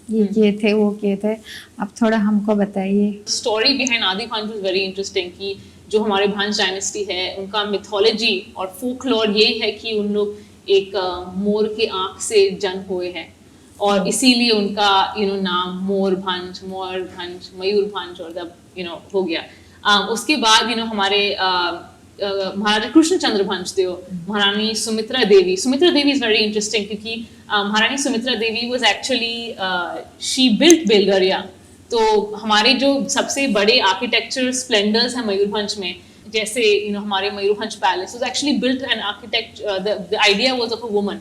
ये किए थे, वो किए थे, अब थोड़ा हमको बताइए। Story behind आदि भंज was very interesting कि जो हमारे भंज डायनेस्टी है उनका मिथोलॉजी और फोकलोर यही है कि उन लोग एक मोर के आंख से जन्म हुए हैं और इसीलिए उनका नाम मोर भंज, मयूर भंज और तब हो गया। उसके बाद हमारे महाराजा कृष्णचंद्र भंज थे, महारानी सुमित्रा देवी इज वेरी इंटरेस्टिंग क्योंकि महारानी सुमित्रा देवी वाज एक्चुअली शी बिल्ट बेलगारिया। तो हमारे जो सबसे बड़े आर्किटेक्चर स्प्लेंडर्स हैं मयूरभंज में, जैसे हमारे Mayurbhanj palace was actually built an architect, the idea was of a woman.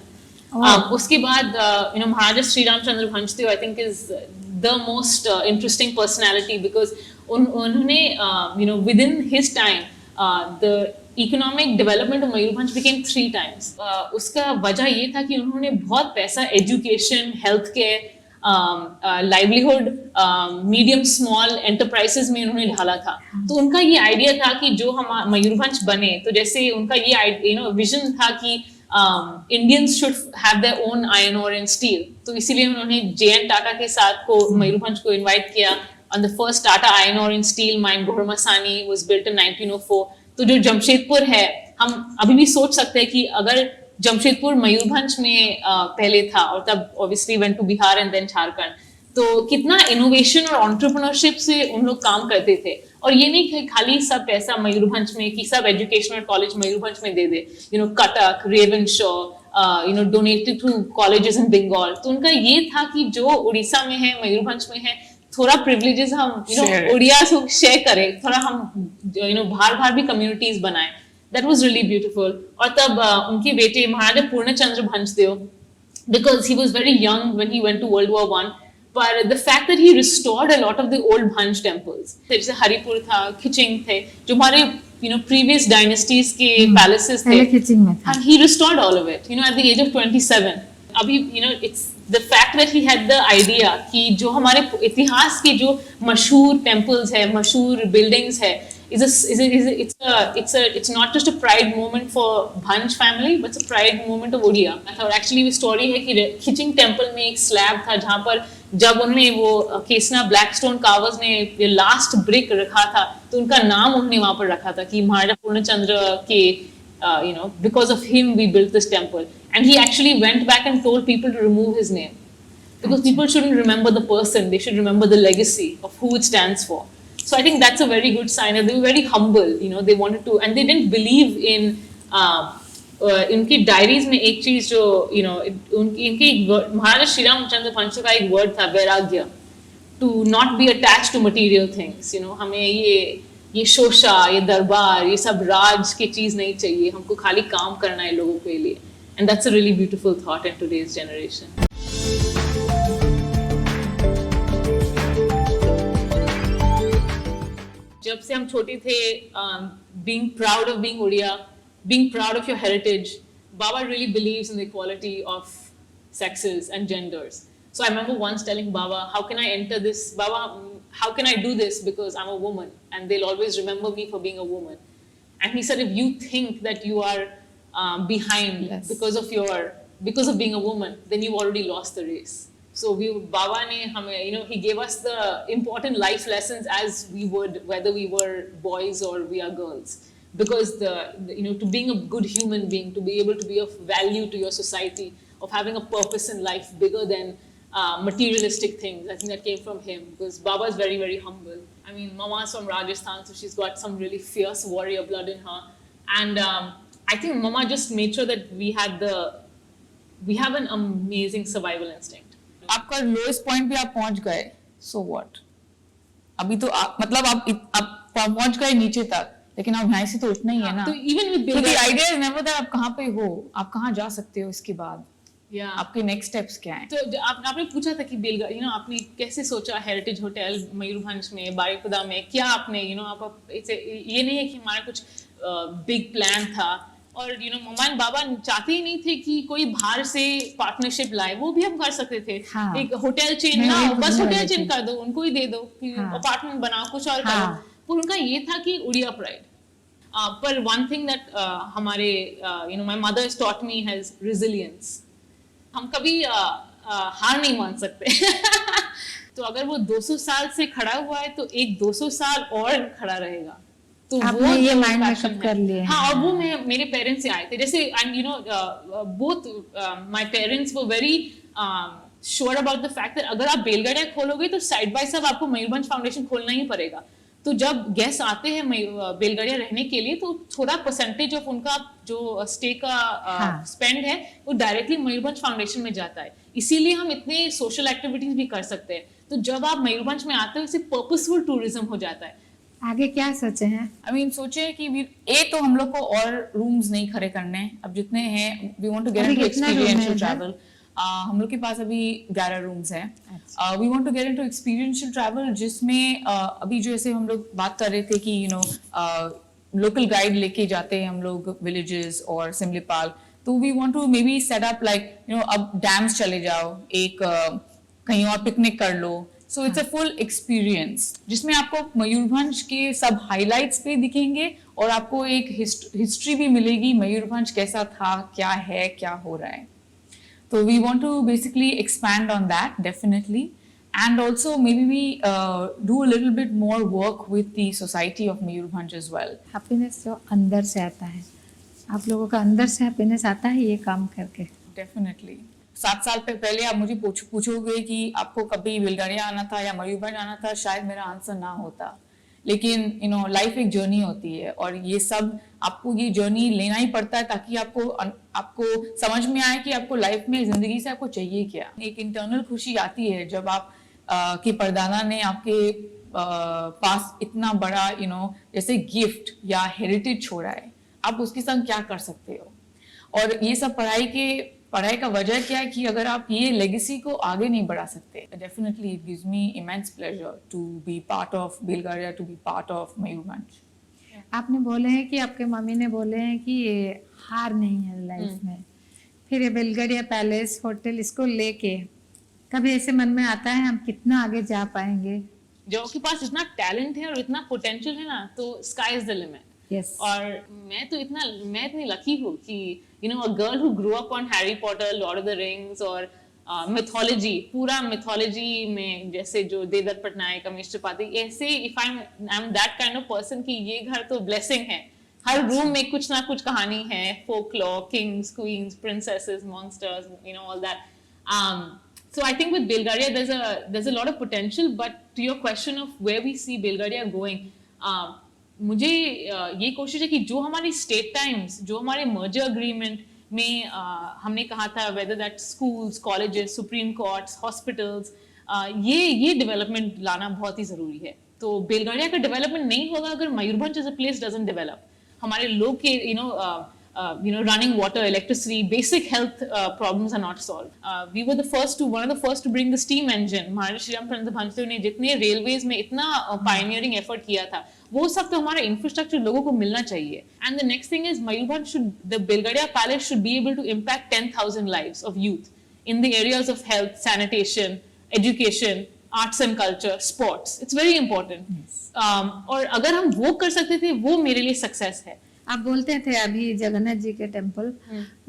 उसके बाद महाराजा श्री रामचंद्र भंज थे, I think is the most interesting personality because उन्होंने with in his time the economic development of Mayurbhanj became 3 times। उसका वजह ये था कि उन्होंने बहुत पैसा education, health care, livelihood, medium small enterprises में उन्होंने ढाला था। तो उनका ये आइडिया था कि जो हम मयूरभंज बने, तो जैसे उनका ये विजन था कि Indians should have their own iron ore and steel, तो इसीलिए उन्होंने JN टाटा के साथ को मयूरभंज को इनवाइट किया। On the first Tata iron ore and steel mine, Gohramasani, was built in 1904। तो जो जमशेदपुर है, हम अभी भी सोच सकते हैं कि अगर जमशेदपुर मयूरभंज में पहले था और तब obviously went to Bihar and then Jharkhand, तो कितना इनोवेशन और एंटरप्रेन्योरशिप से उन लोग काम करते थे। और ये नहीं कि खाली सब पैसा मयूरभंज में कि सब एजुकेशनल कॉलेज मयूरभंज में दे दे, Cuttack, Ravenshaw, donated to colleges in Bengal. तो उनका ये था कि जो उड़ीसा में है, मयूरभंज में है, थोड़ा प्रिविलेजेस हम उड़िया से शेयर करें, थोड़ा हम बाहर भी कम्युनिटीज बनाएं। That was really beautiful. और तब उनके बेटे Maharaja Purnachandra Bhanjdeo, because he was very young when he went to World War I, but the fact that he restored a lot of the old Bhanj temples, जैसे हरिपुर था, खिचिंग थे, जो हमारे previous dynasties के palaces थे, खिचिंग में था, and he restored all of it at the age of 27। अभी it's the fact that he had the idea कि जो हमारे इतिहास के जो मशहूर temples है, मशहूर buildings है, it's not just a pride moment for Bhanj family, but it's a pride moment of Odia। और actually वो story है कि खिचिंग टेम्पल में एक स्लैब था जहाँ पर जब उन्होंने वो केसना ब्लैकस्टोन कार्वर्स ने लास्ट ब्रिक रखा था, तो उनका नाम उन्होंने वहां पर रखा था कि महाराजा पूर्णचंद्र के because of him we built this temple, and he actually went back and told people to remove his name। because people shouldn't remember the person, they should remember the legacy of who it stands for. So I think that's a very good sign, and they were very humble, you know, they wanted to, and they didn't believe in इनकी diaries में एक चीज जो you know इनकी महाराजा श्री रामचंद्र पंच का एक word था, वैराग्य, to not be attach to material things, you know, हमें ये शोशा, ये दरबार, ये सब राज की चीज नहीं चाहिए, हमको खाली काम करना है लोगों के लिए, and that's a really beautiful thought in today's generation. जब से हम छोटे थे, being proud of being Odia, being proud of your heritage, Baba really believes in the equality of sexes and genders. So I remember once telling Baba, how can I enter this? Baba, how can I do this? Because I'm a woman and they'll always remember me for being a woman. And he said, if you think that you are behind because of being a woman, then you've already lost the race. So Baba ne hame, you know, he gave us the important life lessons as we would, whether we were boys or we are girls. Because you know, to being a good human being, to be able to be of value to your society, of having a purpose in life bigger than materialistic things, I think that came from him. Because Baba is very, very humble. I mean, Mama's from Rajasthan, so she's got some really fierce warrior blood in her. And I think Mama just made sure that we have an amazing survival instinct. आपका lowest point भी आप पहुंच गए, so what? अभी तो मतलब आप पहुंच गए नीचे तक, लेकिन अब यहाँ से तो उठना ही है ना. तो even with the idea is never that आप कहाँ पे हो, आप कहाँ जा सकते हो इसके बाद, आपके नेक्स्ट स्टेप्स क्या हैं. तो आपने पूछा था कि बेलगाड़ी, यू नो, आपने कैसे सोचा हेरिटेज होटल मयूरभंज में, बारिपदा में, क्या आपने, यू नो, आप ये नहीं है कि हमारा कुछ बिग प्लान था. और यू नो, मम्मा एंड बाबा चाहते ही नहीं थे कि कोई बाहर से पार्टनरशिप लाए, वो भी हम कर सकते थे. हाँ. एक होटल चेन ना, बस होटल चेन कर दो, उनको ही दे दो कि अपार्टमेंट बनाओ, कुछ और करो. पर उनका ये था कि उड़िया प्राइड. पर वन थिंग दैट हमारे you know, my mother has taught me has resilience. हम कभी हार नहीं मान सकते. तो अगर वो 200 साल से खड़ा हुआ है तो एक 200 साल और खड़ा रहेगा. तो आपने ये माइंड में कर लिया. हाँ, और वो मेरे पेरेंट्स से आए थे. जैसे and you know, both my parents were very sure about the fact that अगर आप बेलगाड़ियां खोलोगे तो साइड बाय साइड आपको मयूरभंज फाउंडेशन खोलना ही पड़ेगा. तो जब गेस्ट आते हैं बेलगाड़ियां रहने के लिए, तो थोड़ा परसेंटेज ऑफ उनका जो स्टे का स्पेंड है वो डायरेक्टली मयूरभंज फाउंडेशन में जाता है. इसीलिए हम इतने सोशल एक्टिविटीज भी कर सकते हैं. तो जब आप मयूरभंज में आते हो, इसे पर्पसफुल टूरिज्म हो जाता है. आगे क्या सोचे हैं? I mean, सोचे कि तो हम लोग को और रूम्स नहीं खड़े करने, अब जितने हैं we want to get into experiential travel. हम लोग के पास अभी 11 रूम्स हैं. We want to get into experiential travel, जिसमें अभी जैसे हम लोग बात कर रहे थे कि यू नो, लोकल गाइड लेके जाते हैं हम लोग विलेजेस और सिमलीपाल. तो we want to maybe set up like, you know, अब डैम्स चले जाओ, एक कहीं और पिकनिक कर लो. So it's a full experience जिसमें आपको मयूरभंज के सब हाइलाइट्स भी दिखेंगे और आपको एक हिस्ट्री भी मिलेगी, मयूरभंज कैसा था, क्या है, क्या हो रहा है. तो we want to basically expand on that definitely, and also maybe we do a little bit more work with the society of Mayurbhanj as well. Happiness जो अंदर से आता है, आप लोगों का अंदर से हैप्पीनेस आता है ये काम करके. डेफिनेटली. 7 साल पहले आप मुझे पूछोगे कि आपको कभी बेलगाड़ियां आना था या मयूरभंज आना था, शायद मेरा आंसर ना होता. लेकिन यू नो, लाइफ एक जर्नी होती है और ये सब आपको ये जर्नी लेना ही पड़ता है ताकि आपको समझ में आए कि आपको लाइफ में, जिंदगी से आपको चाहिए क्या. एक इंटरनल खुशी आती है जब आप के परदादा ने आपके पास इतना बड़ा यू नो, जैसे गिफ्ट या हेरिटेज छोड़ा है, आप उसके संग क्या कर सकते हो. और ये सब पढ़ाई का वजह क्या है कि अगर आप ये लेगेसी को आगे नहीं बढ़ा सकते. Definitely it gives me immense pleasure to be part of Belgadia, to be part of Mayurbhanj. आपने बोले हैं कि आपके मम्मी ने बोले हैं कि ये हार नहीं है लाइफ में. फिर ये बेलगाड़िया पैलेस होटल, इसको लेके कभी ऐसे मन में आता है हम कितना आगे जा पाएंगे? जो के पास इतना टैलेंट है और इतना पोटेंशियल है ना, तो sky is the limit. Yes. और मैं इतनी लकी हूँ कि you know, a girl who grew up on Harry Potter, Lord of the rings और मिथोलॉजी, पूरा मिथोलॉजी में, जैसे जो देवदत्त पटनायक, अमीश त्रिपाठी, ऐसे if I am that kind of person कि ये घर तो ब्लेसिंग है. हर रूम में कुछ ना कुछ कहानी है, folklore, kings, queens, princesses, monsters, you know, all that. So I think with Belgaria, there's a lot of potential. But to your question of where we see Belgaria going, मुझे ये कोशिश है कि जो हमारी स्टेट टाइम्स, जो हमारे merger agreement में हमने कहा था, whether that schools, colleges, supreme courts, hospitals, ये डेवलपमेंट लाना बहुत ही जरूरी है. तो बेलगाड़िया का डेवलपमेंट नहीं होगा अगर Mayurbhanj as a place doesn't develop. हमारे लोग के running water, electricity, basic health problems are not solved. We were one of the first to bring the steam engine. महाराजा श्रीराम चंद्र भानदेव ने जितने रेलवेज में इतना pioneering effort किया था, वो सब तो हमारा इंफ्रास्ट्रक्चर लोगों को मिलना चाहिए. And the next thing is the Belgaria Palace should be able to impact 10,000 lives of youth in the areas of health, sanitation, education, arts and culture, sports. It's very important. और अगर हम वो कर सकते थे, वो मेरे लिए सक्सेस है. आप बोलते थे अभी जगन्नाथ जी के टेम्पल,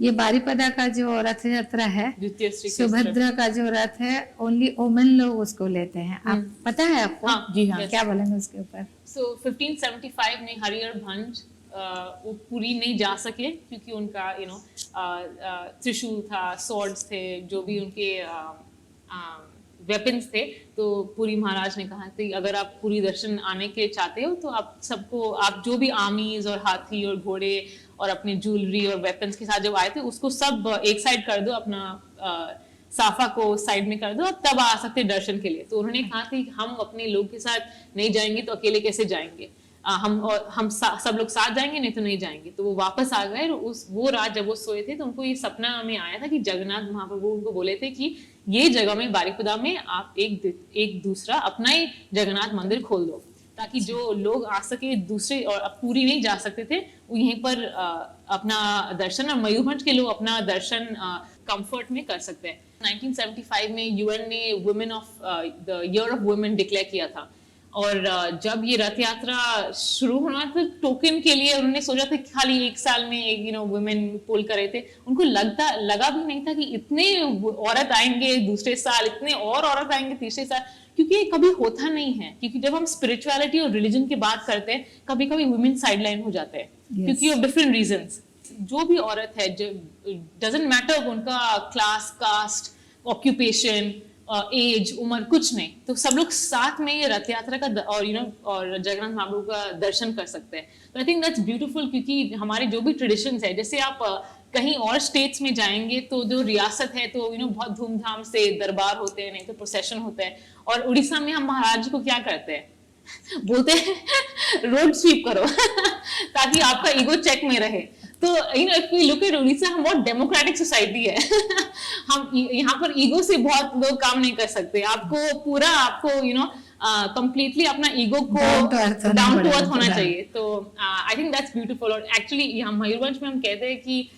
ये बारीपदा का जो रथ यात्रा है, सुभद्रा का जो रथ है, ओनली वुमेन लोग उसको लेते हैं. आप पता है आपको? हाँ, जी हाँ. क्या बोलेंगे उसके ऊपर? So 1575 में हरिहर भंज वो पूरी नहीं जा सके क्योंकि उनका त्रिशूल था, सॉर्ड्स थे, जो भी उनके वेपन्स थे. तो पुरी महाराज ने कहा कि अगर आप पुरी दर्शन आने के चाहते हो तो आप जो भी आर्मीज और हाथी और घोड़े और अपने ज्वेलरी और वेपन्स के साथ जब आए थे उसको सब एक साइड कर दो, अपना साफा को साइड में कर दो, तब आ सकते दर्शन के लिए. तो उन्होंने कहा कि हम अपने लोग के साथ नहीं जाएंगे तो अकेले कैसे जाएंगे, हम सब लोग साथ जाएंगे, नहीं तो नहीं जाएंगे. तो वो वापस आ गए. वो रात जब वो सोए थे तो उनको ये सपना में आया था कि जगन्नाथ महाप्रभु उनको बोले थे कि ये जगह में बारीपदा में आप एक दूसरा अपना ही जगन्नाथ मंदिर खोल दो ताकि जो लोग आ सके दूसरे और पूरी नहीं जा सकते थे वो यहीं पर अपना दर्शन, और मयूरभंज के लोग अपना दर्शन कंफर्ट में कर सकते हैं. 1975 में यूएन ने women of the year of women declare किया था. और जब ये रथ यात्रा शुरू होना था टोकन के लिए उन्होंने सोचा था कि खाली एक साल में एक वुमेन पोल करे थे. उनको लगा भी नहीं था कि इतने औरत आएंगे दूसरे साल, इतने और औरत आएंगे तीसरे साल, क्योंकि ये कभी होता नहीं है. क्योंकि जब हम स्पिरिचुअलिटी और रिलीजन की बात करते हैं कभी कभी वुमेन साइडलाइन हो जाते हैं क्योंकि ऑफ डिफरेंट रीजंस. जो भी औरत है, डजंट मैटर उनका क्लास, कास्ट, ऑक्यूपेशन, एज, उम्र, कुछ नहीं, तो सब लोग साथ में ये रथ यात्रा का और जगन्नाथ महाप्रभु का दर्शन कर सकते हैं. तो आई थिंक दैट्स ब्यूटीफुल क्योंकि हमारे जो भी ट्रेडिशंस है, जैसे आप कहीं और स्टेट्स में जाएंगे तो जो रियासत है तो बहुत धूमधाम से दरबार होते हैं, नहीं तो प्रोसेशन होता है. और उड़ीसा में हम महाराज को क्या करते हैं, बोलते हैं रोड स्वीप करो ताकि आपका ईगो चेक में रहे. तो if we look at Orissa, हम बहुत डेमोक्रेटिक सोसाइटी है हम यहाँ पर ईगो से बहुत लोग काम नहीं कर सकते. आपको कंप्लीटली अपना ईगो को डाउन टू अर्थ होना चाहिए. तो आई थिंक दैट्स ब्यूटीफुल. और एक्चुअली यहाँ मयूरभंज में हम कहते हैं कि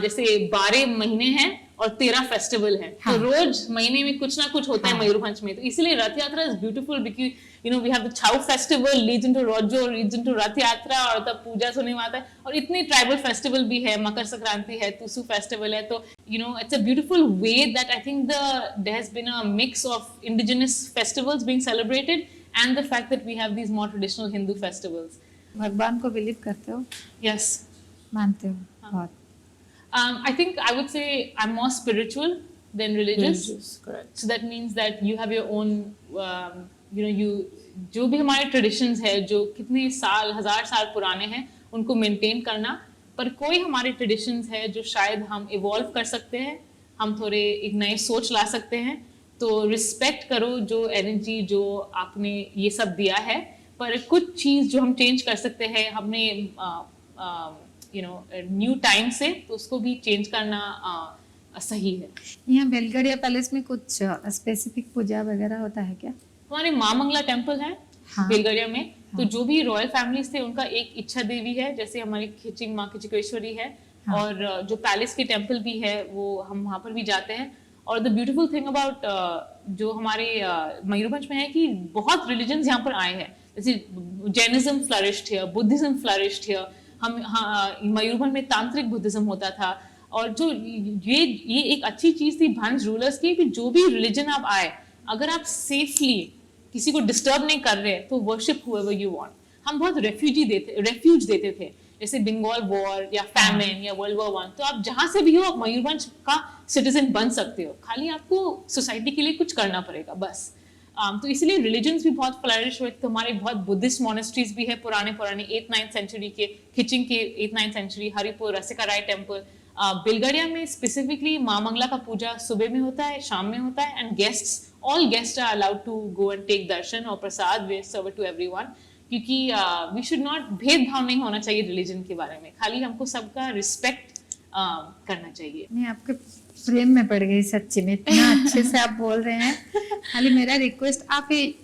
जैसे 12 महीने हैं और 13 फेस्टिवल है. तो रोज महीने में कुछ ना कुछ होता है मयूरभंज में. तो इसलिए Rath Yatra is beautiful because we have the Chhau festival, leads into Raja, leads into Rath Yatra, और तब पूजा होने आता है. और इतने ट्राइबल फेस्टिवल भी है, मकर संक्रांति है, तुसु फेस्टिवल है. तो it's a beautiful way that I think there has been a mix of indigenous festivals being celebrated and the fact that we have these more traditional Hindu festivals. भगवान को बिलीव करते हो? यस, मानते हो? बहुत. I think I would say I'm more spiritual than religious. Correct. So that means that you have your own, जो भी हमारे traditions है, जो कितने साल, 1000 साल पुराने हैं, उनको maintain करना. पर कोई हमारे traditions है जो शायद हम evolve कर सकते हैं, हम थोड़े एक नए सोच ला सकते हैं. तो respect करो जो energy जो आपने ये सब दिया है. पर कुछ चीज़ जो हम change कर सकते हैं, हमने न्यू टाइम से, तो उसको भी चेंज करना सही है. यहाँ बेलगड़िया पैलेस में कुछ स्पेसिफिक पूजा वगैरह होता है क्या? हमारे माँ मंगला टेम्पल है बेलगड़िया में. तो जो भी रॉयल फैमिलीज थे उनका एक इच्छा देवी है, जैसे हमारी खिचिंग माँ खिचिकेश्वरी है. और जो पैलेस के टेम्पल भी है वो हम वहाँ पर भी जाते हैं. और द ब्यूटीफुल थिंग अबाउट जो हमारे मयूरभंज में है कि बहुत रिलीजन्स यहाँ पर आए हैं. जैसे Jainism flourished here, Buddhism flourished here. Mayurbhanj में तांत्रिक बुद्धिज्म होता था. और जो ये एक अच्छी चीज थी भंज रूलर्स की कि जो भी रिलीजन आप आए, अगर आप सेफली किसी को डिस्टर्ब नहीं कर रहे तो वर्शिप हुएवर यू वांट. हम बहुत रेफ्यूज देते थे. जैसे बंगाल वॉर या फैमिन या वर्ल्ड वॉर 1, तो आप जहां से भी हो आप मयूरभंज का सिटीजन बन सकते हो, खाली आपको सोसाइटी के लिए कुछ करना पड़ेगा बस। तो इसलिए रिलीजन्स भी बहुत फ्लरिश हुए। तो हमारे बहुत बुद्धिस्ट मोनेस्ट्रीज भी है पुराने 8th-9th सेंचुरी के, खिचिंग के 8th-9th century, Haripur Rasikaray temple. Belgadia में स्पेसिफिकली माँ मंगला का पूजा सुबह में होता है, शाम में होता है, and all guest are allowed to go and take दर्शन और प्रसाद वे सर्व टू एवरीवन, क्योंकि वी शुड नॉट, भेदभाव नहीं होना चाहिए रिलीजन के बारे में, खाली हमको सबका रिस्पेक्ट करना चाहिए। मैं आपके प्रेम में पड़ गई सच्ची में, इतना अच्छे से आप बोल रहे हैं। खाली मेरा रिक्वेस्ट, आप ही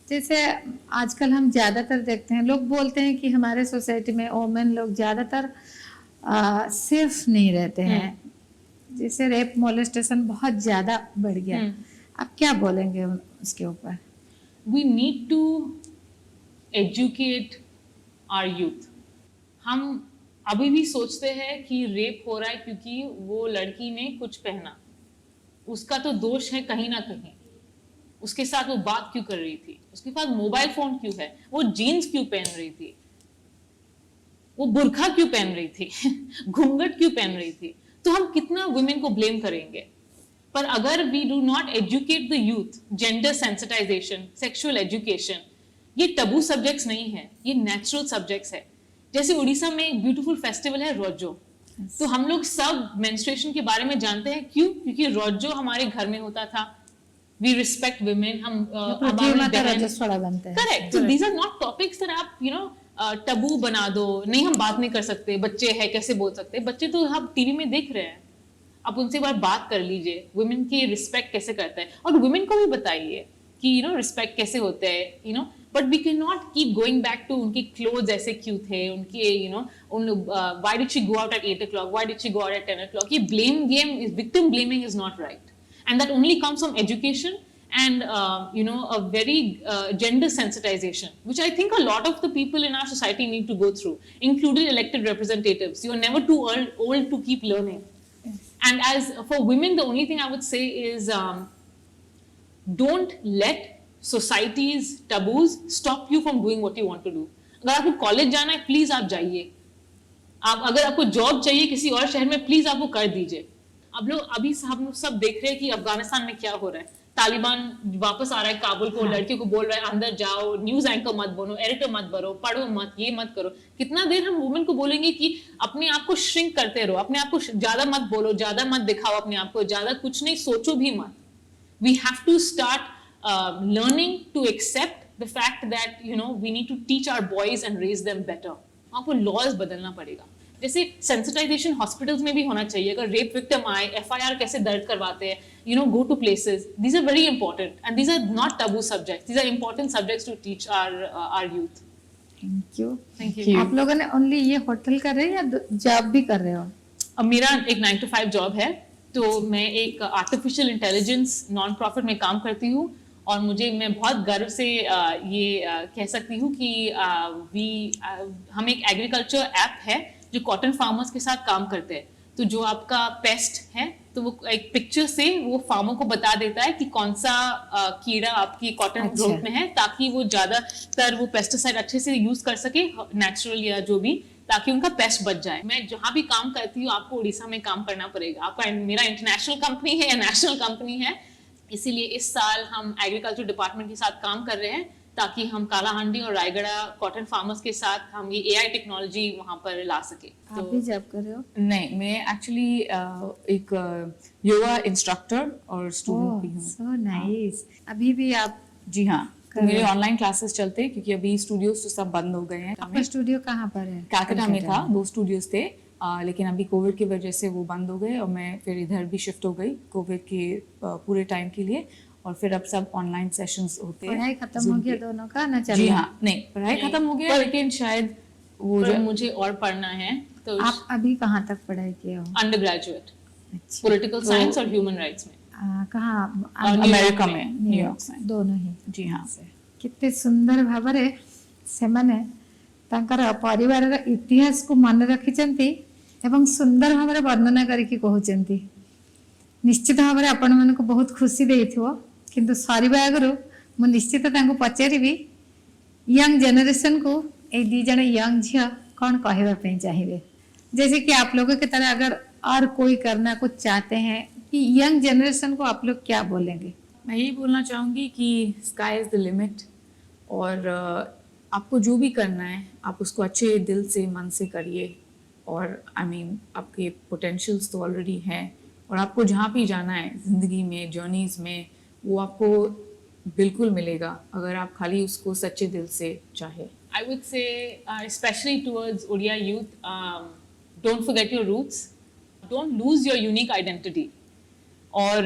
जैसे आजकल हम ज्यादातर देखते हैं, लोग बोलते हैं कि हमारे सोसाइटी में वोमेन लोग ज्यादातर सेफ नहीं रहते हैं, जैसे रेप मोलेस्टेशन बहुत ज्यादा बढ़ गया। आप क्या बोलेंगे उसके ऊपर? We need to educate our youth। हम अभी भी सोचते हैं कि रेप हो रहा है क्योंकि वो लड़की ने कुछ पहना, उसका तो दोष है कहीं ना कहीं, उसके साथ वो बात क्यों कर रही थी, उसके पास मोबाइल फोन क्यों है, वो जीन्स क्यों पहन रही थी, वो बुर्खा क्यों पहन रही थी घूंघट क्यों पहन रही थी, तो हम कितना वुमेन को ब्लेम करेंगे। पर अगर we do not educate the youth, gender sensitization, sexual education, ये टबू सब्जेक्ट्स नहीं है, ये नेचुरल सब्जेक्ट्स है। जैसे उड़ीसा में एक ब्यूटीफुल फेस्टिवल है रोजो, तो हम लोग सब मेंस्ट्रुएशन के बारे में जानते हैं, क्यों? क्योंकि रोजो हमारे घर में होता था। वी रिस्पेक्ट वुमेन, हम करेक्ट। तो these are not topics that आप टबू बना दो, नहीं हम बात नहीं कर सकते, बच्चे हैं कैसे बोल सकते, बच्चे तो हम टीवी में देख रहे हैं, आप उनसे एक बार बात कर लीजिए, वुमेन की रिस्पेक्ट कैसे करते हैं, और वुमेन को भी बताइए कि रिस्पेक्ट कैसे होते हैं, but we can not keep going back to उनके क्लोथ्स ऐसे क्यों थे, उनके why did she go out at 8 o'clock, why did she go out at 10 o'clock। ये blame game, victim blaming is not right, and that only comes from education and a very gender sensitization, which I think a lot of the people in our society need to go through, including elected representatives. You are never too old to keep learning. And as for women, the only thing I would say is don't let society's taboos stop you from doing what you want to do. अगर आपको college जाना है, please आप जाइए। आप अगर आपको job चाहिए किसी और शहर में, प्लीज आप वो कर दीजिए। अब लोग अभी हम सब देख रहे हैं कि अफगानिस्तान में क्या हो रहा है, तालिबान वापस आ रहा है काबुल को, लड़कियों को बोल रहा है अंदर जाओ, न्यूज एंकर मत बनो, एडिटर मत बनो, पढ़ो मत, ये मत करो। कितना देर हम वुमेन को बोलेंगे कि अपने आप को श्रिंक करते रहो, अपने आप को ज्यादा मत बोलो, ज्यादा मत दिखाओ अपने आप को, ज्यादा कुछ नहीं सोचो भी मत। We have to start learning to accept the fact that we need to teach our boys and raise them better. आपको लॉज बदलना पड़ेगा। जैसे सेंसिटाइजेशन हॉस्पिटल्स में भी होना चाहिए। अगर रेप विक्टिम आए, FIR कैसे दर्ज करवाते हैं, go to places, these are very important and these are not taboo subjects, these are important subjects to teach our youth. Thank you. आप लोगों ने ओनली ये होटल कर रहे हैं या जॉब भी कर रहे हो? अब मेरा एक 9 to 5 जॉब है, तो मैं एक आर्टिफिशियल इंटेलिजेंस नॉन प्रॉफिट में काम करती हूँ, और मैं बहुत गर्व से ये कह सकती हूँ कि हम एक एग्रीकल्चर ऐप है जो कॉटन फार्मर्स के साथ काम करते हैं। तो जो आपका पेस्ट है, तो वो एक पिक्चर से वो फार्मर को बता देता है कि कौन सा कीड़ा आपकी कॉटन ग्रोथ में है, ताकि वो ज्यादातर वो पेस्टिसाइड अच्छे से यूज कर सके, नेचुरल या जो भी, ताकि उनका पेस्ट बच जाए। मैं जहां भी काम करती हूँ, आपको उड़ीसा में काम करना पड़ेगा। आपका मेरा इंटरनेशनल कंपनी है या नेशनल कंपनी है, इसीलिए इस साल हम एग्रीकल्चर डिपार्टमेंट के साथ काम कर रहे हैं, ताकि हम कालाहांडी और रायगढ़ कॉटन फार्मर्स के साथ हम ये AI टेक्नोलॉजी वहां पर ला सके। आप भी जॉब कर रहे हो? नहीं, मैं एक्चुअली एक योगा इंस्ट्रक्टर और स्टूडेंट भी हूँ। So nice. अभी भी आप? जी हाँ, मेरे ऑनलाइन क्लासेस चलते हैं, क्योंकि अभी स्टूडियोज तो सब बंद हो गए हैं। आपका स्टूडियो कहाँ पर है? कलकत्ता में था, 2 स्टूडियोज थे, लेकिन अभी कोविड की वजह से वो बंद हो गए, और मैं फिर इधर भी शिफ्ट हो गई कोविड के पूरे टाइम के लिए, और फिर अब सब ऑनलाइन सेशंस होते हैं। पढ़ाई खत्म हो गया दोनों का ना? जी हाँ, नहीं पढ़ाई खत्म हो गया, लेकिन शायद वो जो मुझे और पढ़ना है। तो आप अभी कहाँ तक पढ़ाई किए हो? अंडर ग्रेजुएट, पॉलिटिकल साइंस और ह्यूमन राइट्स में। कहाँ? अमेरिका में, न्यूयॉर्क में। दोनों ही? जी हाँ। केते सुंदर भावरे सेमाने तांकर परिवारर इतिहास को मन रखिचंती एवं सुंदर भावरे वर्णना करिकि कहउचंती। निश्चित भावरे आपण मानको बहुत खुशी देइथिवो, किंतु सरीबा आगरु मु निश्चित तांको पचारिबी यंग जनरेशन को ए दी जण यंग झिया कौन कहवा पे चाहिए? जैसे कि आप लोगों की तरह अगर और कोई करना कुछ चाहते हैं कि यंग जनरेशन को आप लोग क्या बोलेंगे? मैं यही बोलना चाहूँगी कि स्काई इज़ द लिमिट, और आपको जो भी करना है आप उसको अच्छे दिल से मन से करिए। और आई मीन आपके पोटेंशियल्स तो ऑलरेडी हैं, और आपको जहाँ भी जाना है ज़िंदगी में, जर्नीज़ में, वो आपको बिल्कुल मिलेगा अगर आप खाली उसको सच्चे दिल से चाहे। I would say, especially towards Odia youth, don't forget your roots. Don't lose your unique identity. Or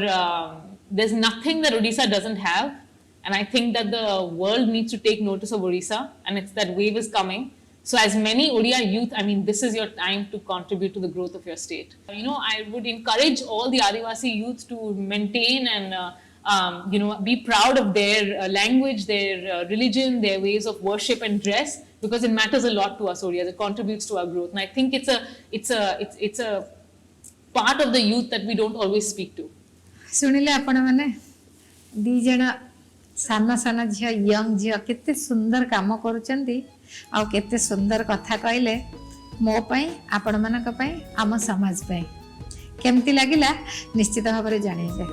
there's nothing that Odisha doesn't have. And I think that the world needs to take notice of Odisha, and it's that wave is coming. So as many Odia youth, I mean, this is your time to contribute to the growth of your state. You know, I would encourage all the Adivasi youth to maintain and you know, be proud of their language, their religion, their ways of worship and dress, because it matters a lot to us Odias. It contributes to our growth, and I think it's a part of the youth that we don't always speak to. ଶୁଣିଲେ ଆପଣମାନେ ଦି ଜଣ ସାନ ସାନ ଝିଅ, young ଝିଅ କେତେ ସୁନ୍ଦର କାମ କରୁଛନ୍ତି ଆଉ କେତେ ସୁନ୍ଦର କଥା କହିଲେ ମୋ ପାଇଁ, ଆପଣମାନଙ୍କ ପାଇଁ, ଆମ ସମାଜ ପାଇଁ। କେମିତି ଲାଗିଲା ନିଶ୍ଚିତ ଭାବରେ ଜଣେଇବେ।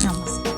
ନମସ୍କାର।